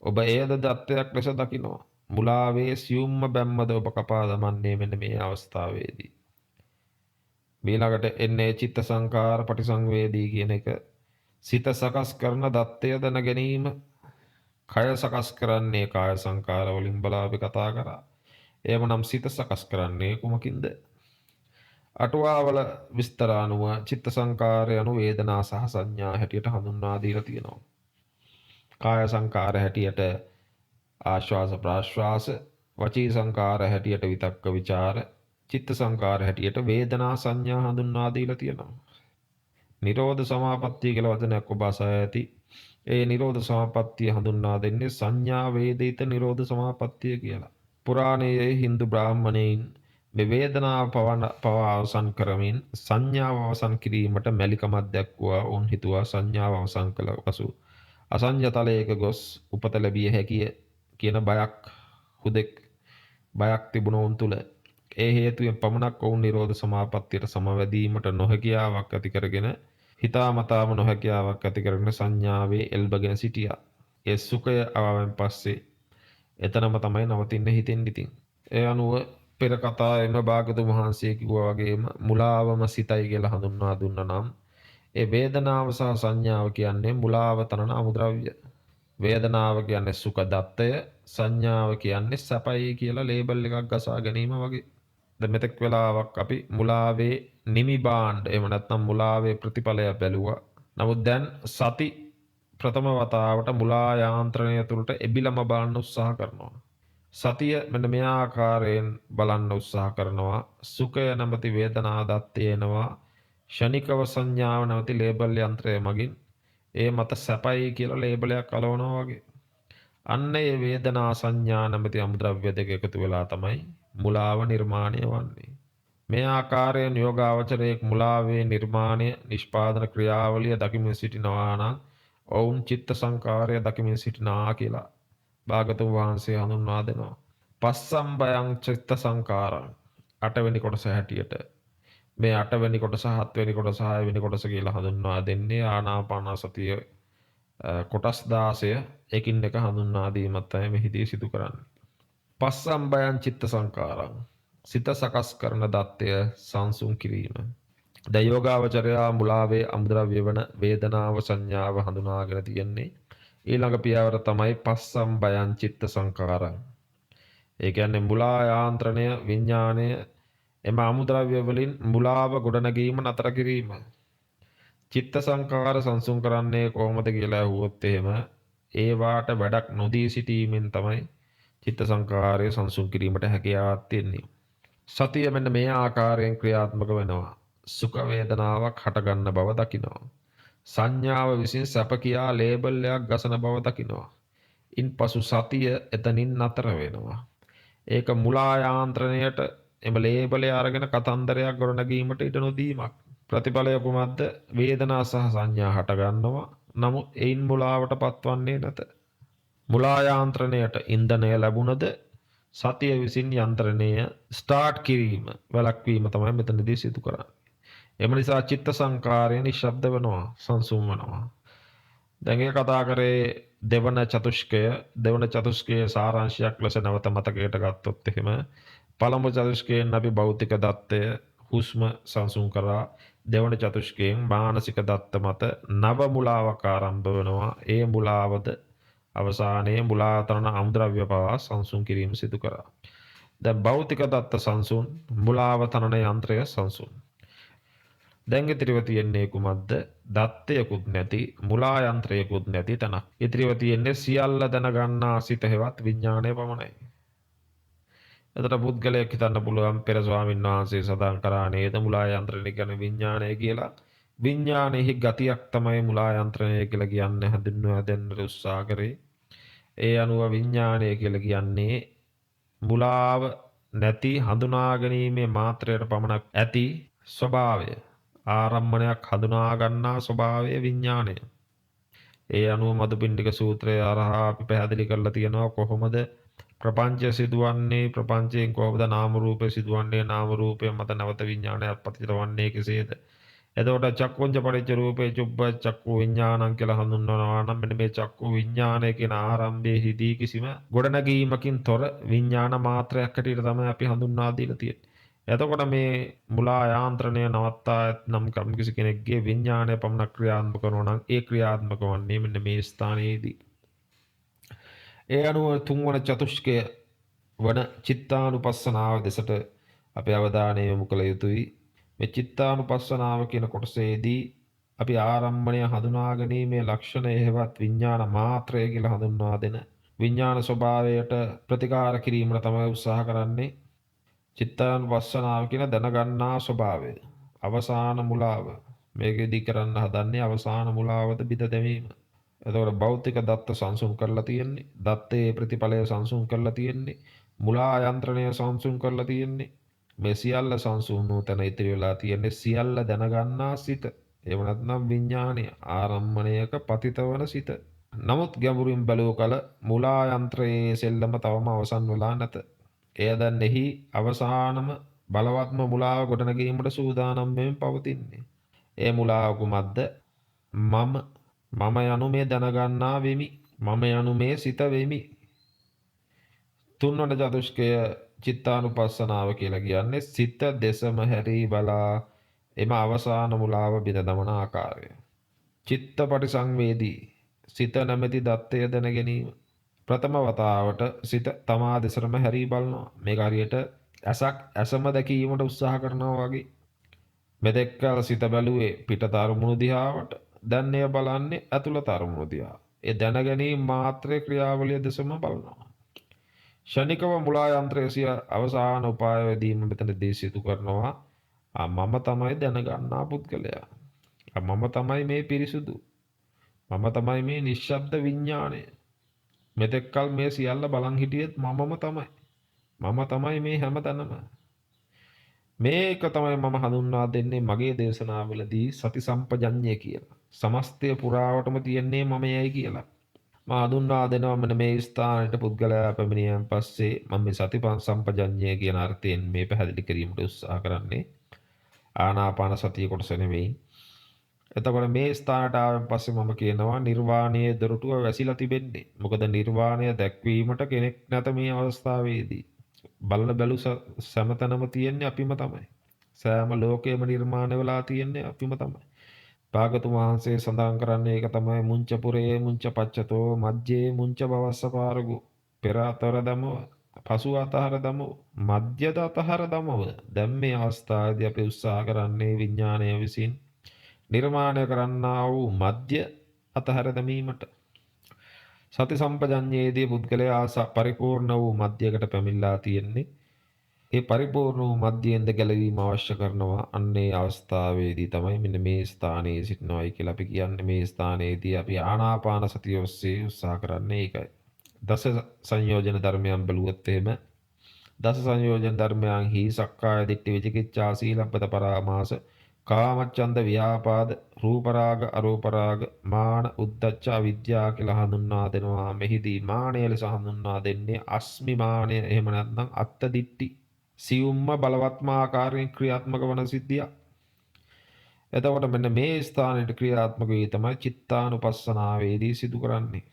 ඔබ එයද දත්තයක් ලෙස දකිනවා. මුලාවේ සියුම්ම බැම්මද ඔබ කපා දමන්නේ මෙන්න මේ අවස්ථාවේදී. ඊළඟට එන්නේ චිත්ත සංකාර පටිසංවේදී කියන එක. සිත සකස් කරන දත්තය දැන ගැනීම. කය සකස් කරන්නේ කාය සංකාර වලින් බලා අපි කතා කරා. එවනම් සිත සකස් කරන්නේ කුමකින්ද? අටුවාවල විස්තර අනුව චිත්ත සංකාරය anu වේදනා සහ සංඥා හැටියට හඳුන්වා දීලා තියෙනවා. කාය සංකාර හැටියට ආශ්වාස ප්‍රාශ්වාස, වචී සංකාර හැටියට විතක්ක ਵਿਚාර, චිත්ත සංකාර හැටියට වේදනා සංඥා හඳුන්වා දීලා තියෙනවා. නිරෝධ සමාපත්තිය කියලා වචනයක් ඔබ අසා ඇති. ඒ නිරෝධ සමාපත්තිය හඳුන්වා දෙන්නේ සංඥා වේදිත නිරෝධ සමාපත්තිය කියලා. පුරාණයේ Hindu බ්‍රාහ්මණයින් මේ වේදනාව පවා අවසන් කරමින් සංඥාව අවසන් කිරීමට මැලිකමක් දැක්වුවා. උන් හිතුවා සංඥාව අවසන් කළ පසු අසංජතලයක ගොස් උපත ලැබිය හැකිය කියන බයක් හුදෙක් බයක් තිබුණ උන් තුල. ඒ හේතුවෙන් පමණක් ඔවුන් නිරෝධ සමාපත්තියට සමවැදීමට නොහැකියාවක් ඇති කරගෙන හිතාමතාම නොහැකියාවක් ඇති කරගෙන සංඥාවේ එල්බගෙන සිටියා. ඒ සුඛය ආවෙන් පස්සේ එතනම තමයි නවතින්න හිතෙන්නේ ඉතින්. ඒ අනුව පෙර කතාවෙම භාගතුන් වහන්සේ කිව්වා වගේම මුලාවම සිතයි කියලා හඳුන්වා දුන්නා නම් ඒ වේදනාව සහ සංඥාව කියන්නේ මුලාව තනන අමුද්‍රව්‍ය. වේදනාව කියන්නේ සුඛ දත්තය, සංඥාව කියන්නේ සැපයි කියලා ලේබල් එකක් ගසා ගැනීම වගේ. දැන් මෙතෙක් වෙලාවක් අපි මුලාවේ නිමි බාණ්ඩ එහෙම නැත්නම් මුලාවේ ප්‍රතිඵලය බැලුවා. නමුත් දැන් සති ප්‍රථම වතාවට මුලා යාන්ත්‍රණය තුළට එබිලම බලන්න උත්සාහ කරනවා. සතිය මෙන්න මේ ආකාරයෙන් බලන්න උත්සාහ කරනවා. සුඛය නැමැති වේදනා දත්තේ එනවා. ෂණිකව සංඥාව නැමැති ලේබල් යන්ත්‍රය මගින් ඒ මත සැපයි කියලා ලේබලයක් අලවනවා වගේ. අන්න ඒ වේදනා සංඥා නැමැති අමුද්‍රව්‍ය දෙක එකතු වෙලා තමයි මුලාව නිර්මාණය වන්නේ. මේ ආකාරයෙන් යෝගාවචරයේ මුලාවේ නිර්මාණය නිෂ්පාදන ක්‍රියාවලිය දකිමින් සිටිනවා නම් ඔවුන් චිත්ත සංකාරය දකිමින් සිටිනා කියලා භාගතුන් වහන්සේ හඳුන්වා දෙනවා. පස්සම්බයං චිත්ත සංකාරං අටවෙනි කොටස හැටියට මේ අටවෙනි කොටස හත්වෙනි කොටස හයවෙනි කොටස කියලා හඳුන්වා දෙන්නේ ආනාපාන සතිය කොටස් 16 එකින් එක හඳුන්වා දීමත් තමයි මෙහිදී සිදු කරන්නේ. පස්සම්බයං චිත්ත සංකාරං සිත සකස් කරන දත්තය සංසුන් කිරීම. දැන් යෝගාවචරයා මුලාවේ අමුද්‍රව්‍ය වන වේදනාව සංඥාව හඳුනාගෙන තියෙන්නේ. ඊළඟ පියවර තමයි පස්සම්බයං චිත්ත සංකාරං. ඒ කියන්නේ මුලා යාන්ත්‍රණය විඥාණය එම අමුද්‍රව්‍ය වලින් මුලාව ගොඩනැගීම නතර කිරීම. චිත්ත සංකාර සංසුන් කරන්නේ කොහොමද කියලා අහුවොත් එහෙම ඒවාට වැඩක් නොදී සිටීමෙන් තමයි චිත්ත සංකාරය සංසුන් කිරීමට හැකියාවක් තියෙන්නේ. සතිය මෙන්න මේ ආකාරයෙන් ක්‍රියාත්මක වෙනවා. සුඛ වේදනාවක් හටගන්න බව දකිනවා. සංඥාව විසින් සැප කියා ලේබල් එකක් ගසන බව දකිනවා. ඉන්පසු සතිය එතනින් නතර වෙනවා. ඒක මුලා යාන්ත්‍රණයට එම ලේබලය අරගෙන කතන්දරයක් ගොඩනැගීමට ඉඩ නොදීමක්. ප්‍රතිඵලය කුමක්ද? වේදනා සහ සංඥා හටගන්නවා. නමුත් ඒයින් මුලාවට පත්වන්නේ නැත. මුලා යාන්ත්‍රණයට ඉන්ධනය ලැබුණද සතිය විසින් යන්ත්‍රණය ස්ටාර්ට් කිරීම වැළැක්වීම තමයි මෙතනදී සිදු කරන්නේ. එම නිසා චිත්ත සංකාරය නිශ්ශබ්ද වෙනවා, සංසුන් වෙනවා. දැන් ඒ කතා කරේ දෙවන චතුෂ්කයේ සාරාංශයක් ලෙස නැවත මතකයට ගත්තොත් එහෙම පළමු චතුෂ්කයෙන් අපි භෞතික දත්තය හුස්ම සංසුන් කරා. දෙවන චතුෂ්කයෙන් මානසික දත්ත මත නව මුලාවක් ආරම්භ වෙනවා. ඒ මුලාවද අවසානයේ මුලාතරණ අමුද්‍රව්‍ය පවා සංසුන් කිරීම සිදු කරා. දැන් භෞතික දත්ත සංසුන්, මුලාවතරණ යන්ත්‍රය සංසුන්. දැන් ඉතිරිව තියෙන්නේ කුමක්ද? දත්තයකුත් නැති, මුලා යන්ත්‍රයකුත් නැති තැනක්. ඉතිරිව තියෙන්නේ සියල්ල දැනගන්නා සිත හෙවත් විඥාණය පමණයි. එතකොට පුද්ගලයෙක් හිතන්න පුළුවන් පෙර ස්වාමීන් වහන්සේ සඳහන් කරා නේද මුලා යන්ත්‍රණය කියන්නේ විඥාණය කියලා. විඥානයේ ගතියක් තමයි මුලා යන්ත්‍රණය කියලා කියන්නේ හඳුන්වා දෙන්න උත්සාහ කරේ. ඒ අනුව විඥානය කියලා කියන්නේ මුලාව නැති හඳුනා ගැනීමේ මාත්‍රයට පමණක් ඇති ස්වභාවය. ආරම්මණයක් හඳුනා ගන්නා ස්වභාවය විඥානය. ඒ අනුව මදුපිණ්ඩික සූත්‍රය හරහා අපි පැහැදිලි කරලා තියෙනවා කොහොමද ප්‍රපංචය සිදුවන්නේ, ප්‍රපංචයෙන් කොහොමද නාම රූපය සිදුවන්නේ, නාම රූපය මත නැවත විඥානයක් පතිත වන්නේ කෙසේද. එතකොට චක්කුංච පරිච්ඡ රූපේ චුබ්බ චක්කු විඥානං කියලා හඳුන්වනවා නම් මෙන්න මේ චක්කු විඥානය කියන ආරම්භයේදී කිසිම ගොඩනැගීමකින් තොර විඥාන මාත්‍රයක් හැටියට තමයි අපි හඳුන්වා දීලා තියෙන්නේ. එතකොට මේ මුලා යාන්ත්‍රණය නවත්තා නම් කිසි කෙනෙක්ගේ විඥානය පමණ ක්‍රියාත්මක කරනවා නම් ඒ ක්‍රියාත්මක වන්නේ මෙන්න මේ ස්ථානයේදී. ඒ අනුව තුන්වන චතුෂ්කය වන චිත්තානුපස්සනාව දෙසට අපේ අවධානය යොමු කළ යුතුයි. මේ චිත්තානුපස්සනාව කියන කොටසේදී අපි ආරම්භණය හඳුනා ගැනීමේ ලක්ෂණය හේවත් විඥාන මාත්‍රය කියලා හඳුන්වා දෙන විඥාන ස්වභාවයට ප්‍රතිකාර කිරීමට තමයි උත්සාහ කරන්නේ. චිත්තානුපස්සනාව කියන දැනගන්නා ස්වභාවය අවසාන මුලාව මේකෙදි කරන්න හදන්නේ අවසාන මුලාවද බිඳ දැමීම. එතකොට භෞතික දත්ත සංසුන් කරලා තියෙන්නේ, දත්තේ ප්‍රතිඵලය සංසුන් කරලා තියෙන්නේ, මුලා යන්ත්‍රණය සංසුන් කරලා තියෙන්නේ. මේ සියල්ල සංසුන් වූ තැන ඉතිරි වෙලා තියෙන්නේ සියල්ල දැනගන්නා සිත. එහෙම නැත්නම් විඥානය ආරම්මණයක පතිතවන සිත. නමුත් ගැඹුරින් බැලූ කල මුලා යන්ත්‍රයේ සෙල්ලම තවම අවසන් වෙලා නැත. එය දැන් එහි අවසානම බලවත්ම මුලාව ගොඩනැගීමට සූදානම් වෙමින් පවතින්නේ. ඒ මුලාව කුමක්ද? මම යනු මේ දැනගන්නා වෙමි. මම යනු මේ සිත වෙමි. තුන්වන චතුෂ්කය චිත්තානුපස්සනාව කියලා කියන්නේ සිත දෙසම හැරී බලා එම අවසාන මුලාව බිඳ දමන ආකාරය. චිත්ත පටිසංවේදී සිත නැමැති දත්තය දැන ගැනීම. ප්‍රථම වතාවට සිත තමා දෙසටම හැරී බලනවා. මේක හරියට ඇසම දැකීමට උත්සාහ කරනවා වගේ. මෙතෙක් කල සිත බැලුවේ පිටත අරමුණු දිහාවට. දැන් එය බලන්නේ ඇතුළත අරමුණු දිහා. ඒ දැන ගැනීම මාත්‍රේ ක්‍රියාවලිය දෙසම බලනවා. ෂණිකව මුලා යන්ත්‍රය සිය අවසාන උපායවැදීම මෙතනදී සිදු කරනවා. මම තමයි දැනගන්නා පුද්ගලයා. මම තමයි මේ පිරිසුදු. මම තමයි මේ නිශ්ශබ්ද විඥාණය. මෙතෙක් කල මේ සියල්ල බලන් හිටියෙත් මමම තමයි. මම තමයි මේ හැමතැනම. මේක තමයි මම හඳුන්වා දෙන්නේ මගේ දේශනාවලදී සති සම්පජඤ්ඤය කියලා. සමස්තය පුරාවටම තියන්නේ මමයයි කියලා. මම හඳුන්වා දෙනවා මෙන්න මේ ස්ථානයට පුද්ගලයා පැමිණියන් පස්සේ මම මේ සති සම්පජඤ්ඤය කියන අර්ථයෙන් මේ පැහැදිලි කිරීමට උත්සාහ කරන්නේ. ආනාපාන සතිය කොටස නෙවෙයි. එතකොට මේ ස්ථානට ආවෙන් පස්සේ මම කියනවා නිර්වාණයේ දොරටුව වැසිලා තිබෙන්නේ. මොකද නිර්වාණය දැක්වීමට කෙනෙක් නැත මේ අවස්ථාවේදී. බලන බැලු සෑමතැනම තියෙන්නේ අපිම තමයි. සෑම ලෝකයේම නිර්මාණය වෙලා තියෙන්නේ අපිම තමයි. භාගතුන් වහන්සේ සඳහන් කරන්නේ ඒක තමයි මුංච පුරේ මුංච පච්චතෝ මජ්ජේ මුංච භවස්ස පාරගු පෙර අතර දමව පසු අතහර දමව මධ්‍යද අතහර දමව. දැන් මේ අවස්ථාවේදී අපි උත්සාහ කරන්නේ විඥාණය විසින් නිර්මාණය කරන්නා වූ මධ්‍ය අතහර දැමීමට. සති සම්පජඤ්ඤයේදී පුද්ගලයා පරිපූර්ණ වූ මධ්‍යයකට පැමිණලා තියෙන්නේ. ඒ පරිපූර්ණ වූ මධ්‍යයෙන්ද ගැලවීම අවශ්‍ය කරනවා. අන්නේ අවස්ථාවේදී තමයි මෙන්න මේ ස්ථානයේ සිටිනවායි කියලා අපි කියන්නේ. මේ ස්ථානයේදී අපි ආනාපාන සතිය ඔස්සේ උත්සාහ කරන්නේ ඒකයි. දස සංයෝජන ධර්මයන් බැලුවොත් එහෙම දස සංයෝජන ධර්මයන්හි සක්කාය දිට්ඨි විචිකිච්ඡා සීලබ්බත පරාමාස කාමච්ඡන්ද ව්‍යාපාද රූපරාග අරූපරාග මාන උද්ධච්ච අවිද්‍යාව කියලා හඳුන්වා දෙනවා. මෙහිදී මානය ලෙස හඳුන්වා දෙන්නේ අස්මි මානය. එහෙම නැත්නම් අත්ත දිට්ඨි සියුම්ම බලවත්ම ආකාරයෙන් ක්‍රියාත්මක වන සිද්ධිය. එතකොට මෙන්න මේ ස්ථානයේ ක්‍රියාත්මක වී තමයි චිත්තානුපස්සනාවේදී සිදු කරන්නේ.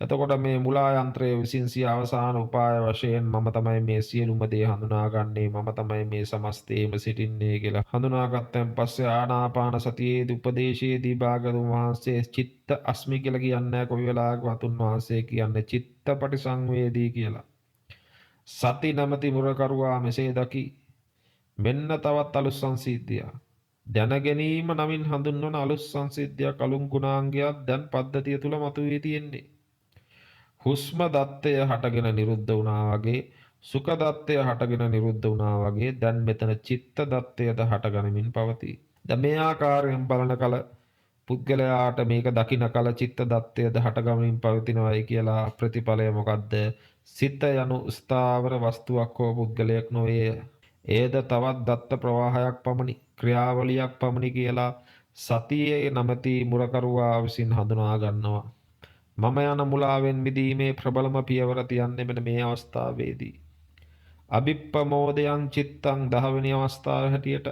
එතකොට මේ මුලා යන්ත්‍රයේ විසින් සිය අවසාන උපාය වශයෙන් මම තමයි මේ සියලුම දේ හඳුනාගන්නේ, මම තමයි මේ සමස්තයේම සිටින්නේ කියලා හඳුනාගත්තන් පස්සේ ආනාපාන සතියේදී උපදේශයේදී භාගතුන් වහන්සේ චිත්ත අස්මි කියලා කියන්නේ කොයි වෙලාවකවත් උන්වහන්සේ කියන්නේ චිත්ත පටිසංවේදී කියලා. සති නැමැති මුරකරුවා මෙසේ දකි. මෙන්න තවත් අලුත් සංසිද්ධියක්. දැන ගැනීම නමින් හඳුන්වන අලුත් සංසිද්ධියක් අලුත් ගුණාංගයක් දැන් පද්ධතිය තුල මතුවී තියෙන්නේ. හුස්ම දත්තය හටගෙන නිරුද්ධ වුණා වගේ සුඛ දත්තය හටගෙන නිරුද්ධ වුණා වගේ දැන් මෙතන චිත්ත දත්තයද හටගනිමින් පවතී. දැන් මේ ආකාරයෙන් බලන කල පුද්ගලයාට මේක දකින්න කල චිත්ත දත්තයද හටගමින් පවතිනවායි කියලා ප්‍රතිඵලය මොකද්ද? සිත යනු ස්ථාවර වස්තුවක් හෝ පුද්ගලයක් නොවේ. ඒද තවත් දත්ත ප්‍රවාහයක් පමණි, ක්‍රියාවලියක් පමණි කියලා සතියේ නමැති මුරකරුවා විසින් හඳුනා ගන්නවා. මම යන මුලාවෙන් මිදීමේ ප්‍රබලම පියවර තියන්නේ මෙන්න මේ අවස්ථාවේදී. අභිප්පමෝදයන් චිත්තං 10 වෙනි අවස්ථාව හැටියට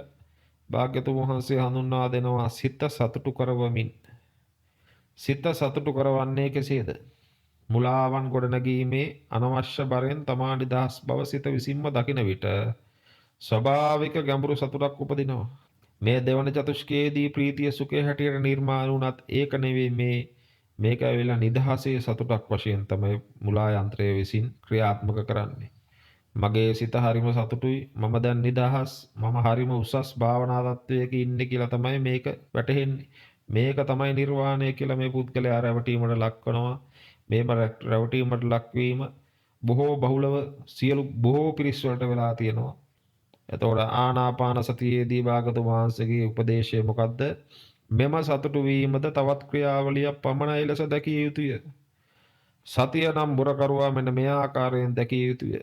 භාග්‍යතුන් වහන්සේ හඳුන්වා දෙනවා සිත සතුටු කරවමින්. සිත සතුටු කරවන්නේ කෙසේද? මුලාවන් ගොඩනැගීමේ අනවශ්‍ය බරෙන් තමා නිදහස් බව සිත විසින්ම දකින විට ස්වභාවික ගැඹුරු සතුටක් උපදිනවා. මේ දෙවන චතුෂ්කයේදී ප්‍රීතිය සුඛය හැටියට නිර්මාණ වුණත් ඒක නෙවෙයි මේක ඇවිල්ලා නිදහසේ සතුටක් වශයෙන් තමයි මුලා යන්ත්‍රය විසින් ක්‍රියාත්මක කරන්නේ. මගේ සිත හරිම සතුටුයි, මම දැන් නිදහස්, මම හරිම උසස් භාවනා තත්වයක ඉන්නේ කියලා තමයි මේක වැටහෙන්නේ. මේක තමයි නිර්වාණය කියලා මේ පුද්ගලයා රැවටීමට ලක් කරනවා. මේම රැවටීමට ලක්වීම බොහෝ බහුලව බොහෝ පිරිස් වලට වෙලා තියෙනවා. එතකොට ආනාපාන සතියේදී භාගතුන් වහන්සේගේ උපදේශය මොකද්ද? මෙම සතුටු වීමද තවත් ක්‍රියාවලියක් පමණයි ලෙස දැකිය යුතුය. සතිය නම් බුරකරුවා මෙන්න මේ ආකාරයෙන් දැකිය යුතුය.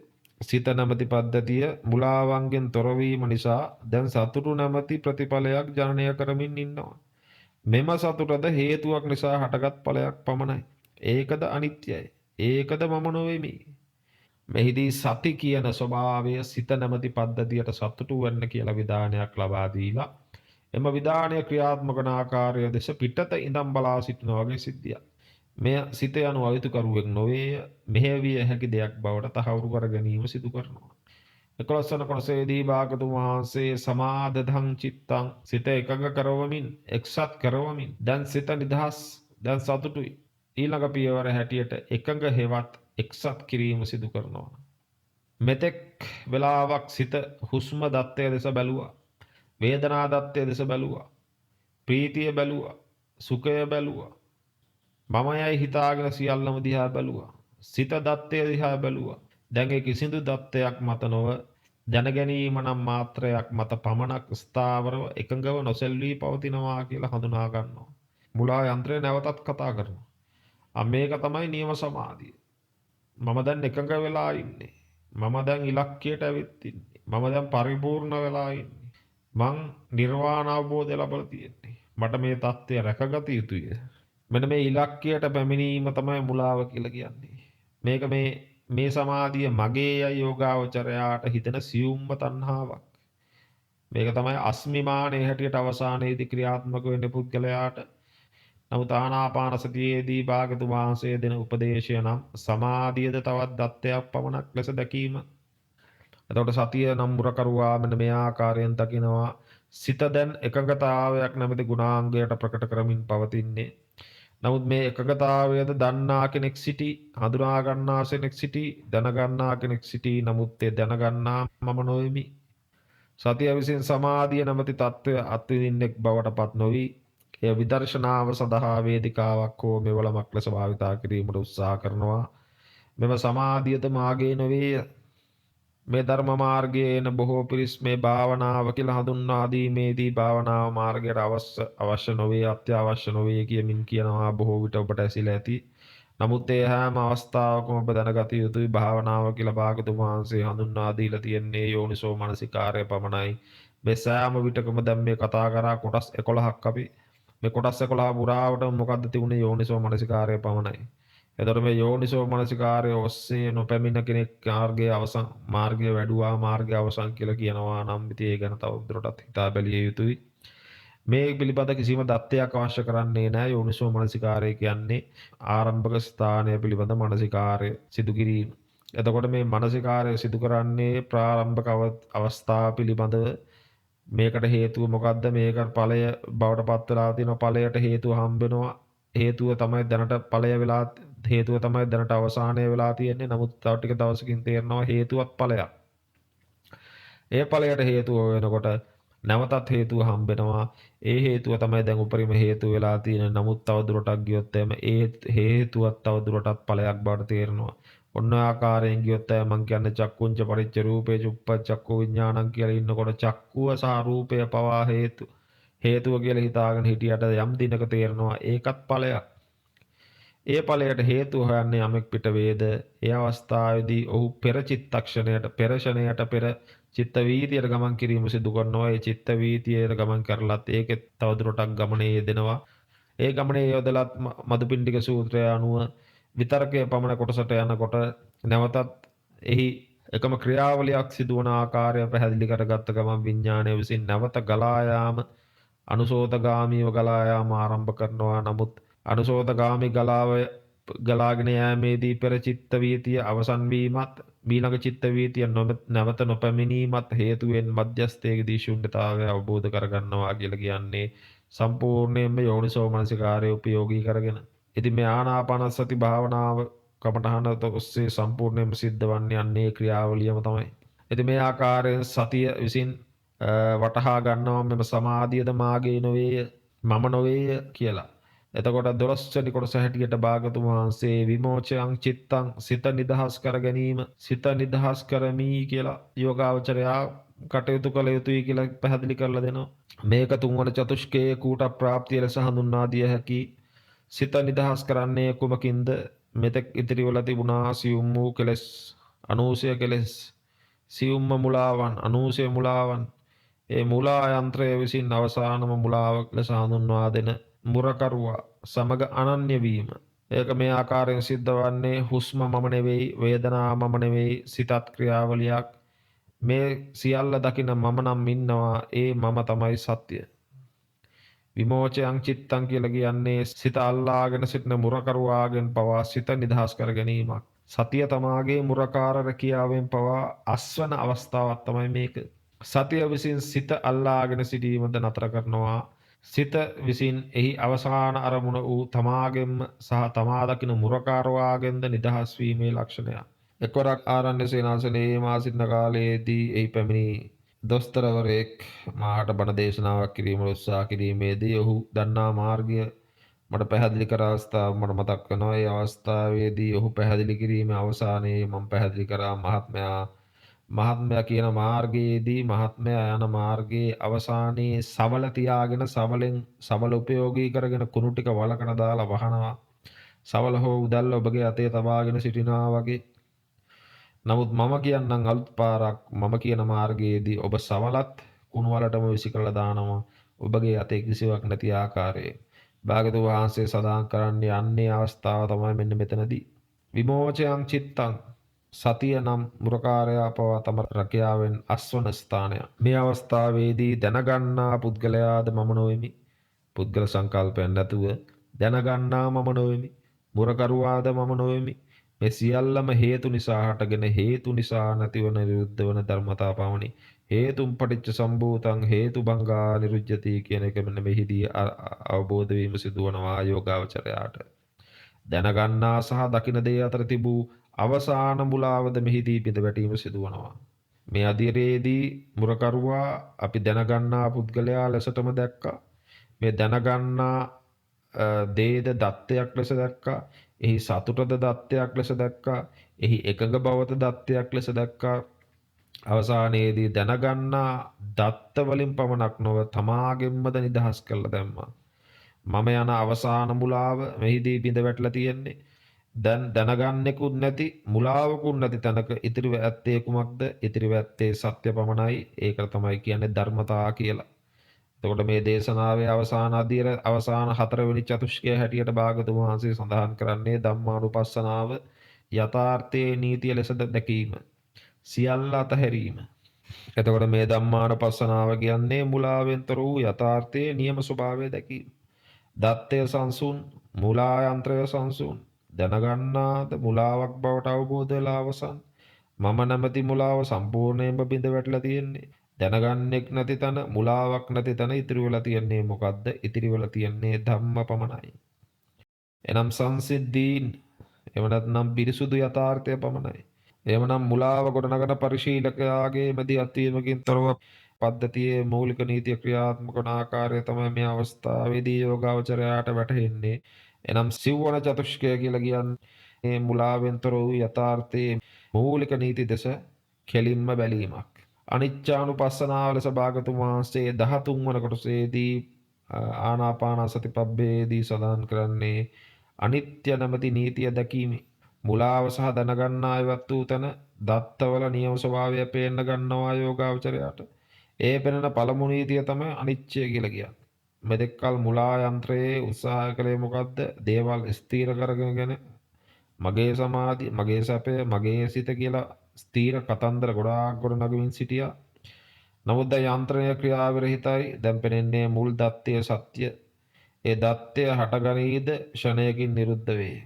සිත නැමැති පද්ධතිය මුලාවන්ගෙන් තොරවීම නිසා දැන් සතුටු නැමැති ප්‍රතිඵලයක් ජනනය කරමින් ඉන්නවා. මෙම සතුටද හේතුවක් නිසා හටගත් ඵලයක් පමණයි. ඒකද අනිත්‍යයි. ඒකද මම නොවෙමි. මෙහිදී සති කියන ස්වභාවය සිත නැමැති පද්ධතියට සතුටු වෙන්න කියලා විධානයක් ලබා දීලා එම විධානය ක්‍රියාත්මක වන ආකාරය දෙස පිටත ඉඳන් බලා සිටිනා වගේ සිද්ධියක්. මෙය සිත යනු අයුතුකරුවෙක් නොවේය, මෙහෙවිය හැකි දෙයක් බවට තහවුරු කර ගැනීම සිදු කරනවා. 11 වන කොටසේදී භාගතුන් වහන්සේ සමාදධං චිත්තං සිත එකඟ කරවමින්, එක්සත් කරවමින්, දැන් සිත නිදහස්, දැන් සතුටුයි. ඊළඟ පියවර හැටියට එකඟ හෙවත් එක්සත් කිරීම සිදු කරනවා. මෙතෙක් වෙලාවක් සිත හුස්ම දත්තය දෙස බැලුවා. වේදනා දත්තය දෙස බැලුවා. ප්‍රීතිය බැලුවා. සුඛය බැලුවා. මම යයි හිතාගෙන සියල්ලම දිහා බැලුවා. සිත දත්තය දිහා බැලුවා. දැන් ඒ කිසිදු දත්තයක් මත නොව දැනගැනීම නම් මාත්‍රයක් මත පමණක් ස්ථාවරව එකඟව නොසෙල්වී පවතිනවා කියලා හඳුනා ගන්නවා. මුලා යන්ත්‍රය නැවතත් කතා කරනවා. මේක තමයි නියම සමාධිය. මම දැන් එකඟ වෙලා ඉන්නේ. මම දැන් ඉලක්කයට ඇවිත් ඉන්නේ. මම දැන් පරිපූර්ණ වෙලා ඉන්නේ. මං නිර්වාණ අවබෝධය ලබලා තියෙන්නේ. මට මේ தත්ත්වය රැකගත යුතුය. මෙන්න මේ ඉලක්කයට පැමිණීම තමයි මුලාව කියලා කියන්නේ. මේක මේ සමාධිය මගේ යයි යෝගාවචරයාට හිතෙන සියුම්ම තණ්හාවක්. මේක තමයි අස්මිමානයේ හැටියට අවසානයේදී ක්‍රියාත්මක වෙන්නේ පුද්ගලයාට. නමුත් ආනාපාන සතියේදී භාගතුන් වහන්සේ දෙන උපදේශය නම් සමාධියද තවත් දත්තයක් පමණක් ලෙස දැකීම. එතකොට සතිය නම් මුරකරුවා මෙන්න මේ ආකාරයෙන් දකිනවා. සිත දැන් එකඟතාවයක් නැමැති ගුණාංගයට ප්‍රකට කරමින් පවතින්නේ. නමුත් මේ එකඟතාවයද දන්නා කෙනෙක් සිටි, හඳුනා ගන්නා කෙනෙක් සිටි, දැනගන්නා කෙනෙක් සිටි. නමුත් ඒ දැනගන්නා මම නොවෙමි. සතිය විසින් සමාධිය නැමැති தত্ত্বය අත්විඳින්නෙක් බවට පත් නොවි. එය විදර්ශනාව සඳහා වේදිකාවක් හෝ මෙවලමක් ලෙස භාවිතා කිරීමට උත්සාහ කරනවා. මෙම සමාධියද මාගේ නොවේ. මේ ධර්ම මාර්ගයේ එන බොහෝ පිරිස් මේ භාවනාව කියලා හඳුන්වා දීමේදී භාවනාව මාර්ගයට අවශ්‍ය නොවේ, අත්‍යවශ්‍ය නොවේ කියමින් කියනවා. බොහෝ විට ඔබට ඇසිලා ඇති. නමුත් ඒ හැම අවස්ථාවකම ඔබ දැනගත යුතුයි භාවනාව කියලා භාගතුන් වහන්සේ හඳුන්වා දීලා තියෙන්නේ යෝනිසෝ මනසිකාරය පමණයි. මේ සෑම විටකම දැන් මේ කතා කරා කොටස් 11ක් අපි මේ කොටස් 11 පුරාවට මොකද්ද තිබුණේ? යෝනිසෝ මනසිකාරය පමණයි. එතකොට මේ යෝනිසෝ මනසිකාරය ඔස්සේ නොපැමිණ කෙනෙක් මාර්ගය වැඩුවා, මාර්ගය අවසන් කියලා කියනවා නම් ඉතින් ඒ ගැන තව දුරටත් හිතා බැලිය යුතුයි. මේ පිළිබඳ කිසිම දත්තයක් අවශ්‍ය කරන්නේ නැහැ. යෝනිසෝ මනසිකාරය කියන්නේ ආරම්භක ස්ථානය පිළිබඳ මනසිකාරය සිදු කිරීම. එතකොට මේ මනසිකාරය සිදු කරන්නේ ප්‍රාරම්භක අවස්ථාව පිළිබඳව. මේකට හේතුව මොකද්ද? මේක ඵලය බවට පත් වෙලා තියෙන ඵලයට හේතුව හම්බ වෙනවා. හේතුව තමයි දැනට ඵලය වෙලා, හේතුව තමයි දැනට අවසානය වෙලා තියෙන්නේ. නමුත් තව ටික දවසකින් තේරෙනවා හේතුවත් ඵලයක්. ඒ ඵලයට හේතුව වෙනකොට නැවතත් හේතුව හම්බ වෙනවා. ඒ හේතුව තමයි දැන් උපරිම හේතුව වෙලා තියෙන්නේ. නමුත් තව දුරටක් ගියොත් ඒ හේතුවත් තව දුරටත් ඵලයක් බවට තේරෙනවා. ඔන්න ආකාරයෙන් ගියොත් මම කියන්නේ චක්කුංච පරිච්ඡ රූපේ චුප්ප චක්කු විඥානං කියලා ඉන්නකොට චක්කුව සහ රූපය පවා හේතුව කියලා හිතාගෙන හිටියට යම් දිනක තේරෙනවා ඒකත් ඵලයක්. ඒ ඵලයට හේතු හොයන්නේ යමෙක් පිට වේද ඒ අවස්ථාවේදී ඔහු පෙර චිත්තක්ෂණයට පෙර ෂණයට පෙර චිත්ත වීතියට ගමන් කිරීම සිදු කරනවා. ඒ චිත්ත වීතියට ගමන් කරලත් ඒකෙත් තවදුරටත් ගමනේ යෙදෙනවා. ඒ ගමනේ යොදලත් මදුපිණ්ඩික සූත්‍රය අනුව විතරකයේ පමණ කොටසට යනකොට නැවතත් එහි එකම ක්‍රියාවලියක් සිදුවන ආකාරය පැහැදිලි කරගත්ත ගමන් විඥානය විසින් නැවත ගලා යාම අනුසෝතගාමීව ගලා යාම ආරම්භ කරනවා. නමුත් අනුසෝතගාමී ගලාගෙන යෑමේදී පෙර චිත්ත වීතිය අවසන් වීමත් ඊළඟ චිත්ත වීතිය නැවත නොපැමිණීමත් හේතුවෙන් මධ්‍යස්ථයේදී ශුන්‍යතාවය අවබෝධ කරගන්නවා කියලා කියන්නේ සම්පූර්ණයෙන්ම යෝනිසෝ මනසිකාරය උපයෝගී කරගෙන. ඉතින් මේ ආනාපානසති භාවනාව කමඨහන ඔස්සේ සම්පූර්ණයෙන්ම සිද්ධ වන්නේ අන්නේ ක්‍රියාවලියම තමයි. ඉතින් මේ ආකාරයෙන් සතිය විසින් වටහා ගන්නවා මෙම සමාධියද මාගේ නොවේය මම නොවේය කියලා. එතකොට 12 වෙනි කොටස හැටියට භාගතුන් වහන්සේ විමෝචයං චිත්තං සිත නිදහස් කර ගැනීම සිත නිදහස් කරමි කියලා යෝගාවචරයා කටයුතු කළ යුතුයි කියලා පැහැදිලි කරලා දෙනවා. මේක තුන්වන චතුෂ්කයේ කූට ප්‍රාප්තිය ලෙස හඳුන්වා දිය හැකි. සිත නිදහස් කරන්නේ කුමකින්ද? මෙතෙක් ඉතිරිවල තිබුණා සියුම් වූ කෙලෙස් අනූසය කෙලෙස් සියුම්ම මුලාවන් අනූසය මුලාවන් ඒ මුලා යන්ත්‍රය විසින් අවසානම මුලාවක් ලෙස හඳුන්වා දෙන මුරකරුවා සමග අනන්‍ය වීම. ඒක මේ ආකාරයෙන් සිද්ධ වන්නේ හුස්ම මම නෙවෙයි, වේදනා මම නෙවෙයි, සිතත් ක්‍රියාවලියක්. මේ සියල්ල දකින මම නම් ඉන්නවා, ඒ මම තමයි සත්‍ය. විමෝචයං චිත්තං කියලා කියන්නේ සිත අල්ලාගෙන සිටින මුරකරුවාගෙන් පවා සිත නිදහස් කර ගැනීමක්. සතිය තමාගේ මුරකාර රැකියාවෙන් පවා අස්වන අවස්ථාවක් තමයි මේක. සතිය විසින් සිත අල්ලාගෙන සිටීමද නතර කරනවා. සිත විසින් එහි අවසාන අරමුණ වූ තමාගෙන්ම සහ තමා දකින මුරකාරවාගෙන්ද නිදහස් වීමේ ලක්ෂණය. එක්වරක් ආරණ්‍ය සේනාසනයේ මා සිටින කාලයේදී එහි පැමිණි දොස්තරවරයෙක් මාට බණ දේශනාවක් කිරීමට උත්සාහ කිරීමේදී ඔහු දන්නා මාර්ගය මට පැහැදිලි කර අවස්ථාව මට මතක් වෙනවා. ඒ අවස්ථාවේදී ඔහු පැහැදිලි කිරීමේ අවසානයේ මම පැහැදිලි කරා මහත්මයා කියන මාර්ගයේදී මහත්මයා යන මාර්ගයේ අවසානයේ සවල තියාගෙන සවල උපයෝගී කරගෙන කුණු ටික වලකට දාලා වහනවා. සවල හෝ උදැල්ල ඔබගේ අතේ තබාගෙන සිටිනවා වගේ. නමුත් මම කියන්නම් අලුත් පාරක්. මම කියන මාර්ගයේදී ඔබ සවලත් කුණු වලටම විසිකලා දානවා ඔබගේ අතේ කිසිවක් නැති ආකාරයේ. භාගතුන් වහන්සේ සදාන් කරන්නේ අන්නේ අවස්ථාව තමයි මෙන්න මෙතනදී. විමෝචයං චිත්තං සතිය නම් මුරකාරයා පවා තම රැකියාවෙන් අස්වන ස්ථානය. මේ අවස්ථාවේදී දැනගන්නා පුද්ගලයාද මම නොවෙමි. පුද්ගල සංකල්පයක් නැතුව දැනගන්නා මම නොවෙමි. මුරකරුවාද මම නොවෙමි. මේ සියල්ලම හේතු නිසා හටගෙන හේතු නිසා නැතිවන නිරුද්ධ වන ධර්මතා පමණි. හේතුම් පටිච්ච සම්භූතං හේතු භංගා නිරුජ්ජති කියන එක මෙන්න මෙහිදී අවබෝධ වීම සිදුවනවා යෝගාවචරයාට. දැනගන්නා සහ දකින දේ අතර තිබූ අවසාන මුලාවද මෙහිදී බිඳ වැටීම සිදුවනවා. මේ අධිරේදී මුරකරුවා අපි දැනගන්නා පුද්ගලයා ලෙසටම දැක්කා. මේ දැනගන්නා දේද දත්තයක් ලෙස දැක්කා. එහි සතුටද දත්තයක් ලෙස දැක්කා. එහි එකඟ බවද දත්තයක් ලෙස දැක්කා. අවසානයේදී දැනගන්නා දත්ත වලින් පමණක් නොව තමාගෙන්මද නිදහස් කරලා දැම්මා. මම යන අවසාන මුලාව මෙහිදී බිඳ වැටලා තියෙන්නේ. දැන් දැනගන්නෙකුත් නැති මුලාවකුත් නැති තැනක ඉතිරිව ඇත්තේ කුමක්ද? ඉතිරිව ඇත්තේ සත්‍ය පමණයි. ඒකට තමයි කියන්නේ ධර්මතා කියලා. එතකොට මේ දේශනාවේ අවසාන 4 වෙනි චතුෂ්කය හැටියට භාගතුන් වහන්සේ සඳහන් කරන්නේ ධම්මානුපස්සනාව යථාර්ථයේ නීතිය ලෙස දැකීම. සියල්ල අතහැරීම. එතකොට මේ ධම්මානුපස්සනාව කියන්නේ මුලාවෙන්තර වූ යථාර්ථයේ නියම ස්වභාවය දැකීම. දත්තය සංසුන්, මුලා යන්ත්‍රය සංසුන්. දැනගන්නාද මුලාවක් බවට අවබෝධ වෙලා අවසන්. මම නැමැති මුලාව සම්පූර්ණයෙන්ම බිඳ වැටලා තියෙන්නේ. දැනගන්නෙක් නැති තැන, මුලාවක් නැති තැන ඉතිරි වෙලා තියෙන්නේ මොකද්ද? ඉතිරි වෙලා තියෙන්නේ ධම්ම පමණයි. එනම් සංසිද්ධීන්, එහෙම නැත්නම් පිරිසුදු යථාර්ථය පමණයි. එහෙමනම් මුලාව ගොඩනගන පරිශීලකයාගේ මැදි අත්වීමකින් තොරව පද්ධතියේ මූලික නීතිය ක්‍රියාත්මක වන ආකාරය තමයි මේ අවස්ථාවේදී යෝගාවචරයාට වැටහෙන්නේ. එනම් සිව්වන චතුෂ්කය කියලා කියන්නේ මුලාවෙන්තර වූ යථාර්ථයේ මූලික නීති දෙස කෙලින්ම බැලීමක්. අනිච්චානුපස්සනාව ලෙස භාගතුන් වහන්සේ 13 වන කොටසේදී ආනාපාන සති පබ්බේදී සඳහන් කරන්නේ අනිත්‍ය නැමැති නීතිය දැකීමේ මුලාව සහ දැනගන්නා ඉවත් වූ තැන දත්තවල නියම ස්වභාවය පේන්න ගන්නවා යෝගාවචරයට. ඒ පෙනෙන පළමු නීතිය තමයි අනිච්චය කියලා කියන්නේ. මෙතෙක්කල් මුලා යන්ත්‍රයේ උත්සාහ කළේ මොකද්ද? දේවල් ස්ථීර කරගෙන මගේ සමාධි, මගේ සැපය, මගේ සිත කියලා ස්ථීර කතන්දර ගොඩාක් ගොඩනගමින් සිටියා. නමුත් දැන් යන්ත්‍රණය ක්‍රියාවිරහිතයි. දැන් පෙනෙන්නේ මුල් දත්තය සත්‍ය. ඒ දත්තය හටගනීද ෂණයකින් නිරුද්ධ වේ.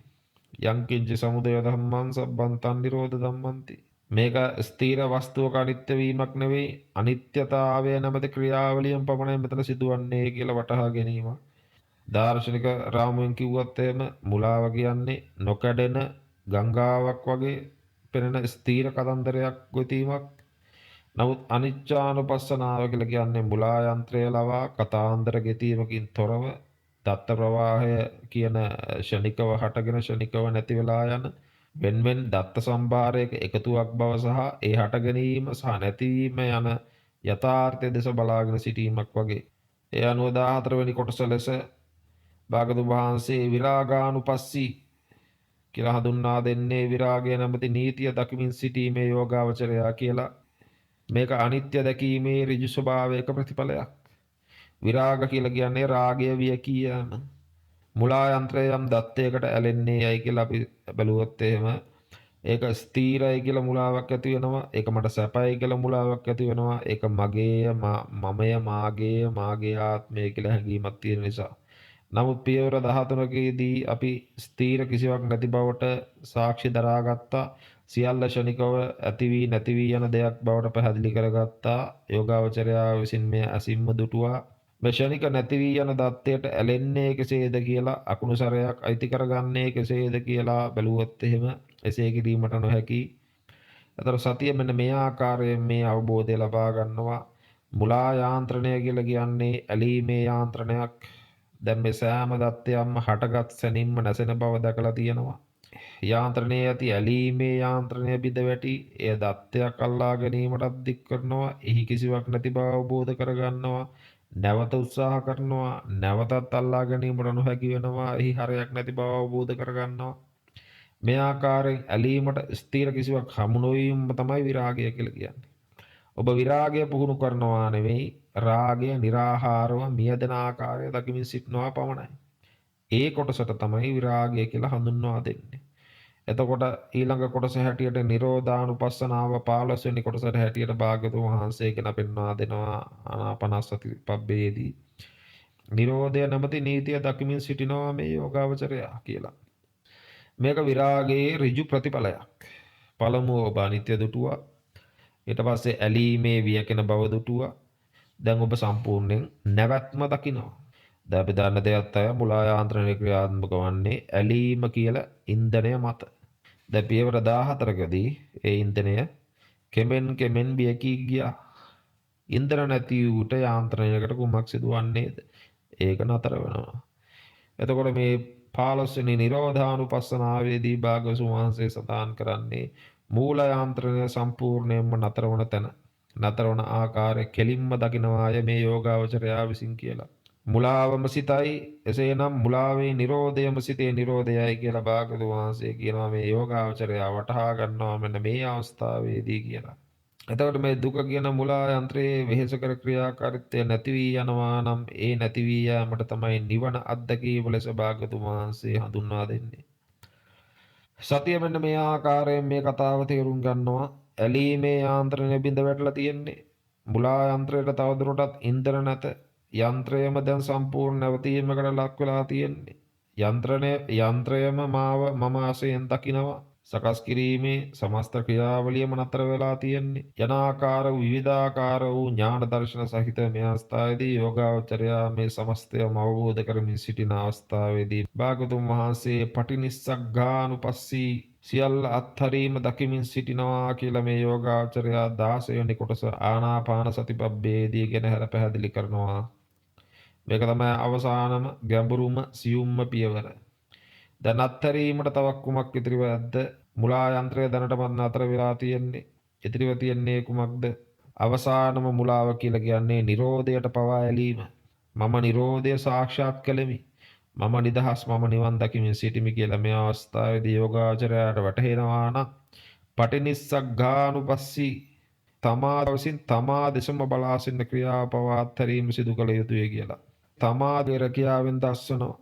යංකින්ච සමුදය ධම්මං සබ්බන්තං නිරෝධ ධම්මන්ති. මේක ස්ථීර වස්තුවක අනිත්‍ය වීමක් නෙවෙයි, අනිත්‍යතාවය නැමැති ක්‍රියාවලියෙන් පමණයි මෙතන සිදුවන්නේ කියලා වටහා ගැනීම. දාර්ශනික රාමුවෙන් කිව්වත් එහෙම මුලාව කියන්නේ නොකඩෙන ගංගාවක් වගේ පෙනෙන ස්ථීර කතන්දරයක් ගොතීමක්. නමුත් අනිච්චානුපස්සනාව කියලා කියන්නේ මුලා යන්ත්‍රය ලවා කතාන්දර ගෙතීමකින් තොරව දත්ත ප්‍රවාහය කියන ෂණිකව හටගෙන ෂණිකව නැති වෙලා යන වෙන්වෙන් දත්ත සම්භාරයක එකතුවක් බව සහ ඒ හට ගැනීම සහ නැතිවීම යන යථාර්ථය දෙස බලාගෙන සිටීමක් වගේ. ඒ අනුව 14 වෙනි කොටස ලෙස භාගතුන් වහන්සේ විරාගානුපස්සී කියලා හඳුන්වා දෙන්නේ විරාගය නැමැති නීතිය දකිමින් සිටීමේ යෝගාවචරයා කියලා. මේක අනිත්‍ය දැකීමේ ඍජු ස්වභාවයක ප්‍රතිඵලයක්. විරාග කියලා කියන්නේ රාගය වියකී යාම. මුලා යන්ත්‍රය යම් දත්තයකට ඇලෙන්නේ යයි කියලා අපි බැලුවොත් එහෙම ඒක ස්ථීරයි කියලා මුලාවක් ඇති වෙනවා. ඒක මට සැපයි කියලා මුලාවක් ඇති වෙනවා. ඒක මගේ මමය මාගේ ආත්මය කියලා හැඟීමක් තියෙන නිසා. නමුත් පියවර 13කදී අපි ස්ථීර කිසිවක් නැති බවට සාක්ෂි දරාගත්තා. සියල්ල ෂණිකව ඇති වී නැති වී යන දෙයක් බවට පැහැදිලි කරගත්තා. යෝගාවචරයා විසින් මේ අසිම්ම දුටුවා. මේ ෂණික නැති වී යන தත්ත්වයට ඇලෙන්නේ කෙසේද කියලා අකුණු සරයක් අයිති කරගන්නේ කෙසේද කියලා බැලුවොත් එහෙම එසේ කිරීමට නොහැකි. අතර සතිය මෙන්න මේ ආකාරයෙන් මේ අවබෝධය ලබා ගන්නවා. මුලා යාන්ත්‍රණය කියලා කියන්නේ ඇලීමේ යාන්ත්‍රණයක්. දැන් මේ සෑම දත්තයක්ම හටගත් සැනින්ම නැසෙන බව දැකලා තියෙනවා. යාන්ත්‍රණයේ ඇති ඇලීමේ යාන්ත්‍රණය බිඳ වැටි එය දත්තයක් අල්ලා ගැනීමටත් දික් කරනවා. එහි කිසිවක් නැති බව අවබෝධ කරගන්නවා. නැවත උත්සාහ කරනවා. නැවතත් අල්ලා ගැනීමට නොහැකි වෙනවා. එහි හරයක් නැති බව අවබෝධ කරගන්නවා. මේ ආකාරයෙන් ඇලීමට ස්ථීර කිසිවක් හමු නොවීම තමයි විරාගය කියලා කියන්නේ. ඔබ විරාගය පුහුණු කරනවා නෙවෙයි, රාගය निराහාරව මියදෙන ආකාරය දකිමින් සිටනවා පමණයි. ඒ කොටසට තමයි විරාගය කියලා හඳුන්වා දෙන්නේ. එතකොට ඊළඟ කොටස හැටියට නිරෝධානුපස්සනාව 15 වෙනි කොටසට හැටියට භාග්‍යවතුන් වහන්සේ කියන පෙන්වා දෙනවා ආනාපානසති පබ්බේදී. නිරෝධය නැමැති නීතිය දකිමින් සිටිනවා මේ යෝගාවචරයා කියලා. මේක විරාගයේ ඍජු ප්‍රතිඵලයක්. පළමුව ඔබ අනිත්‍ය දුටුවා. ඊට පස්සේ ඇලීමේ වියකෙන බව දුටුවා. දැන් ඔබ සම්පූර්ණයෙන් නැවැත්ම දකිනවා. දැන් අපි දන්න දෙයක් තමයි මුලා යාන්ත්‍රණය ක්‍රියාත්මක වන්නේ ඇලීම කියලා ඉන්ධනය මත. දැන් පියවර 14කදී ඒ ඉන්ධනය කෙමෙන් බියකී ගියා. ඉන්ධන නැති වූට යාන්ත්‍රණයකට කුමක් සිදුවන්නේද? ඒක නතර වෙනවා. එතකොට මේ 15 වෙනි නිරෝධානුපස්සනාවේදී භාග්‍යවතුන් වහන්සේ සඳහන් කරන්නේ මූල යාන්ත්‍රණය සම්පූර්ණයෙන්ම නතර වන තැන නතර වන ආකාරය කෙලින්ම දකිනවාය මේ යෝගාවචරයා විසින් කියලා. මුලාවම සිතයි එසේනම් මුලාවේ නිරෝධයම සිතේ නිරෝධයයි කියලා භාග්‍යවතුන් වහන්සේ කියනවා මේ යෝගාවචරයා වටහා ගන්නවා මෙන්න මේ අවස්ථාවේදී කියලා. එතකොට මේ දුක කියන මුලා යන්ත්‍රයේ වෙහෙසකර ක්‍රියාකාරීත්වය නැති වී යනවා නම් ඒ නැති වී යාමට තමයි නිවන අත්දැකීම ලෙස භාග්‍යවතුන් වහන්සේ හඳුන්වා දෙන්නේ. සතිය මෙන්න මේ ආකාරයෙන් මේ කතාව තේරුම් ගන්නවා. ඇලීමේ යාන්ත්‍රණය බිඳ වැටලා තියෙන්නේ. මුලා යන්ත්‍රයට තවදුරටත් ඉන්ධන නැත. යන්ත්‍රයම දැන් සම්පූර්ණ නැවතීමකට ලක් වෙලා තියෙන්නේ. යන්ත්‍රයම මම ආසයෙන් දකිනවා. සකස් කිරීමේ සමස්ත ක්‍රියාවලියම නතර වෙලා තියෙන්නේ. යනාකාර විවිධාකාර වූ ඥාන දර්ශන සහිත මේ අවස්ථාවේදී යෝගාවචරයා මේ සමස්තයම අවබෝධ කරමින් සිටින අවස්ථාවේදී භාගතුන් වහන්සේ පටිනිස්සග්ගානුපස්සී සියල්ල අත්හරීම දකිමින් සිටිනවා කියලා මේ යෝගාවචරයා 16 වෙනි කොටස ආනාපාන සතිපබ්බේදී ගැන හැර පැහැදිලි කරනවා. මේක තමයි අවසානම ගැඹුරුම සියුම්ම පියවර. දැන් අත්හැරීමට තවක් කුමක් ඉතිරිව ඇද්ද? මුලා යන්ත්‍රය දැනටමත් නතර වෙලා තියෙන්නේ. ඉතිරිව තියෙන්නේ කුමක්ද? අවසානම මුලාව කියලා කියන්නේ නිරෝධයට පවා ඇලීම. මම නිරෝධය සාක්ෂාත් කළෙමි. මම නිදහස් මම නිවන් දකිමින් සිටිමි කියලා මේ අවස්ථාවේදී යෝගාචරයට වැටහෙනවා නම් පටිනිස්සග්ගානුපස්සී තමා විසින් තමා දෙසම බලා සිටින ක්‍රියාව පවා අත්හැරීම සිදු කළ යුතුය කියලා. තමාගේ රැකියාවෙන් දස්සනවා.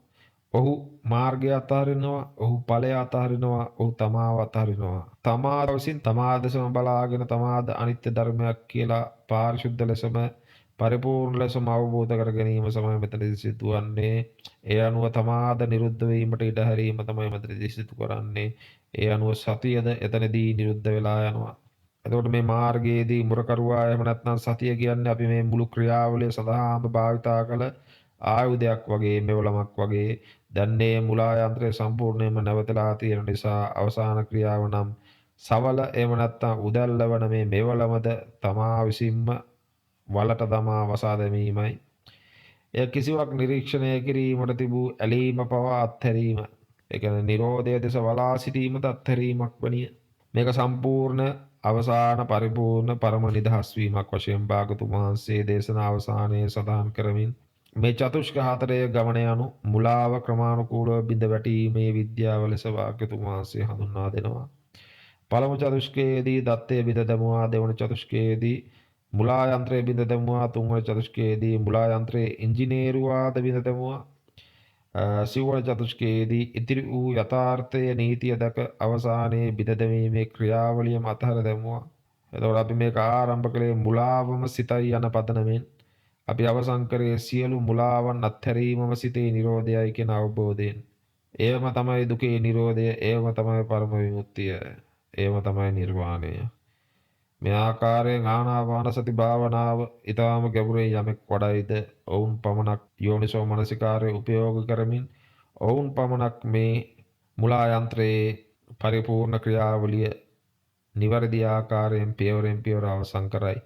ඔහු මාර්ගය අතහරිනවා, ඔහු ඵලය අතහරිනවා, ඔහු තමාව අතහරිනවා. තමා විසින් තමා දෙසම බලාගෙන තමාද අනිත්‍ය ධර්මයක් කියලා පාරිශුද්ධ ලෙසම පරිපූර්ණ ලෙසම අවබෝධ කර ගැනීම තමයි මෙතනදී සිදුවන්නේ. ඒ අනුව තමාද නිරුද්ධ වීමට ඉඩ හැරීම තමයි මෙතනදී සිදු කරන්නේ. ඒ අනුව සතියද එතනදී නිරුද්ධ වෙලා යනවා. එතකොට මේ මාර්ගයේදී මුරකරුවා එහෙම නැත්නම් සතිය කියන්නේ අපි මේ මුළු ක්‍රියාවලිය සඳහාම භාවිතා කළ ආයුධයක් වගේ මෙවලමක් වගේ දැන් මේ මුලා යන්ත්‍රය සම්පූර්ණයෙන්ම නැවතලා තියෙන නිසා අවසාන ක්‍රියාව නම් සවල එහෙම නැත්නම් උදැල්ල වන මේ මෙවලමද තමා විසින්ම වලට දමා වසා දැමීමයි. එය කිසිවක් නිරීක්ෂණය කිරීමට තිබූ ඇලීම පවා අත්හැරීම. ඒ කියන්නේ Nirodha දෙස වලා සිටීමද අත්හැරීමක් වනිය. මේක සම්පූර්ණ අවසාන පරිපූර්ණ පරම නිදහස් වීමක් වශයෙන් භාගතුන් වහන්සේ දේශනා අවසානයේ සඳහන් කරමින් මේ චතුෂ්ක හතරේ ගමන යනු මුලාව ක්‍රමානුකූලව බිඳ වැටීමේ විද්‍යාව ලෙස භාගතුන් වහන්සේ හඳුන්වා දෙනවා. පළමු චතුෂ්කයේදී දත්තය බිඳ දැමුවා, දෙවන චතුෂ්කයේදී මුලා යන්ත්‍රය බිඳ දැමුවා, තුන්වන චතුෂ්කයේදී මුලා යන්ත්‍රයේ ඉංජිනේරුවාද බිඳ දැමුවා. සිව්වන චතුෂ්කයේදී ඉතිරි වූ යථාර්ථය නීතිය දැක අවසානයේ බිඳ දැමීමේ ක්‍රියාවලියම අතහැර දැමුවා. එතකොට අපි මේක ආරම්භ කළේ මුලාවම සිතයි යන පදනමෙන්. අපි අවසන් කරේ සියලු මුලාවන් අත්හැරීමම සිතේ නිරෝධයයි කියන අවබෝධයෙන්. ඒවම තමයි දුකේ නිරෝධය, ඒවම තමයි පරම විමුක්තිය, ඒවම තමයි නිර්වාණය. මේ ආකාරයෙන් ආනාපාන සති භාවනාව ඊටාම ගැඹුරින් යමෙක් වඩයිද ඔවුන් පමණක් යෝනිසෝ මනසිකාරය උපයෝග කරමින් ඔවුන් පමණක් මේ මුලා යන්ත්‍රයේ පරිපූර්ණ ක්‍රියාවලිය නිවැරදි ආකාරයෙන් පියවරෙන් පියවර අවසන් කරයි.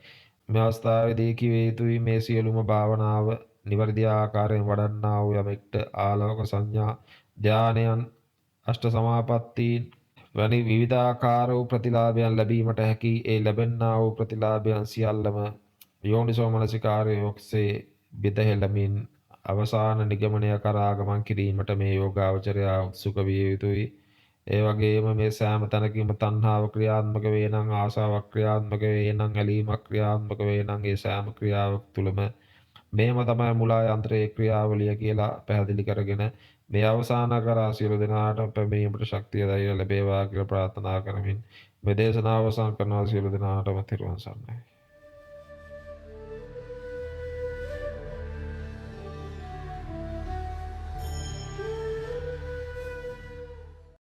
මේ අවස්ථාවේදී කිව යුතුයි මේ සියලුම භාවනාව නිවැරදි ආකාරයෙන් වඩන්නා වූ යමෙක්ට ආලෝක සංඥා ධානයන් අෂ්ට සමාපත්තීන් වැනි විවිධාකාර වූ ප්‍රතිලාභයන් ලැබීමට හැකි. ඒ ලැබෙන්නා වූ ප්‍රතිලාභයන් සියල්ලම යෝනිසෝ මනසිකාරයේ ඔස්සේ බෙදහෙළමින් අවසාන නිගමනය කරා ගමන් කිරීමට මේ යෝගාවචරය උත්සුක විය යුතුයි. ඒ වගේම මේ සෑම තැනකම තණ්හාව ක්‍රියාත්මක වේ නම්, ආසාවක් ක්‍රියාත්මක වේ නම්, ඇලීමක් ක්‍රියාත්මක වේ නම්, ඒ සෑම ක්‍රියාවක් තුළම මේම තමයි මුලා යන්ත්‍රයේ ක්‍රියාවලිය කියලා පැහැදිලි කරගෙන මේ අවසාන කරා සියලු දෙනාට පැමිණීමට ශක්තිය ධෛර්ය ලැබේවා කියලා ප්‍රාර්ථනා කරමින් මේ දේශනාව අවසන් කරනවා. සියලු දෙනාටම තෙරුවන් සරණයි.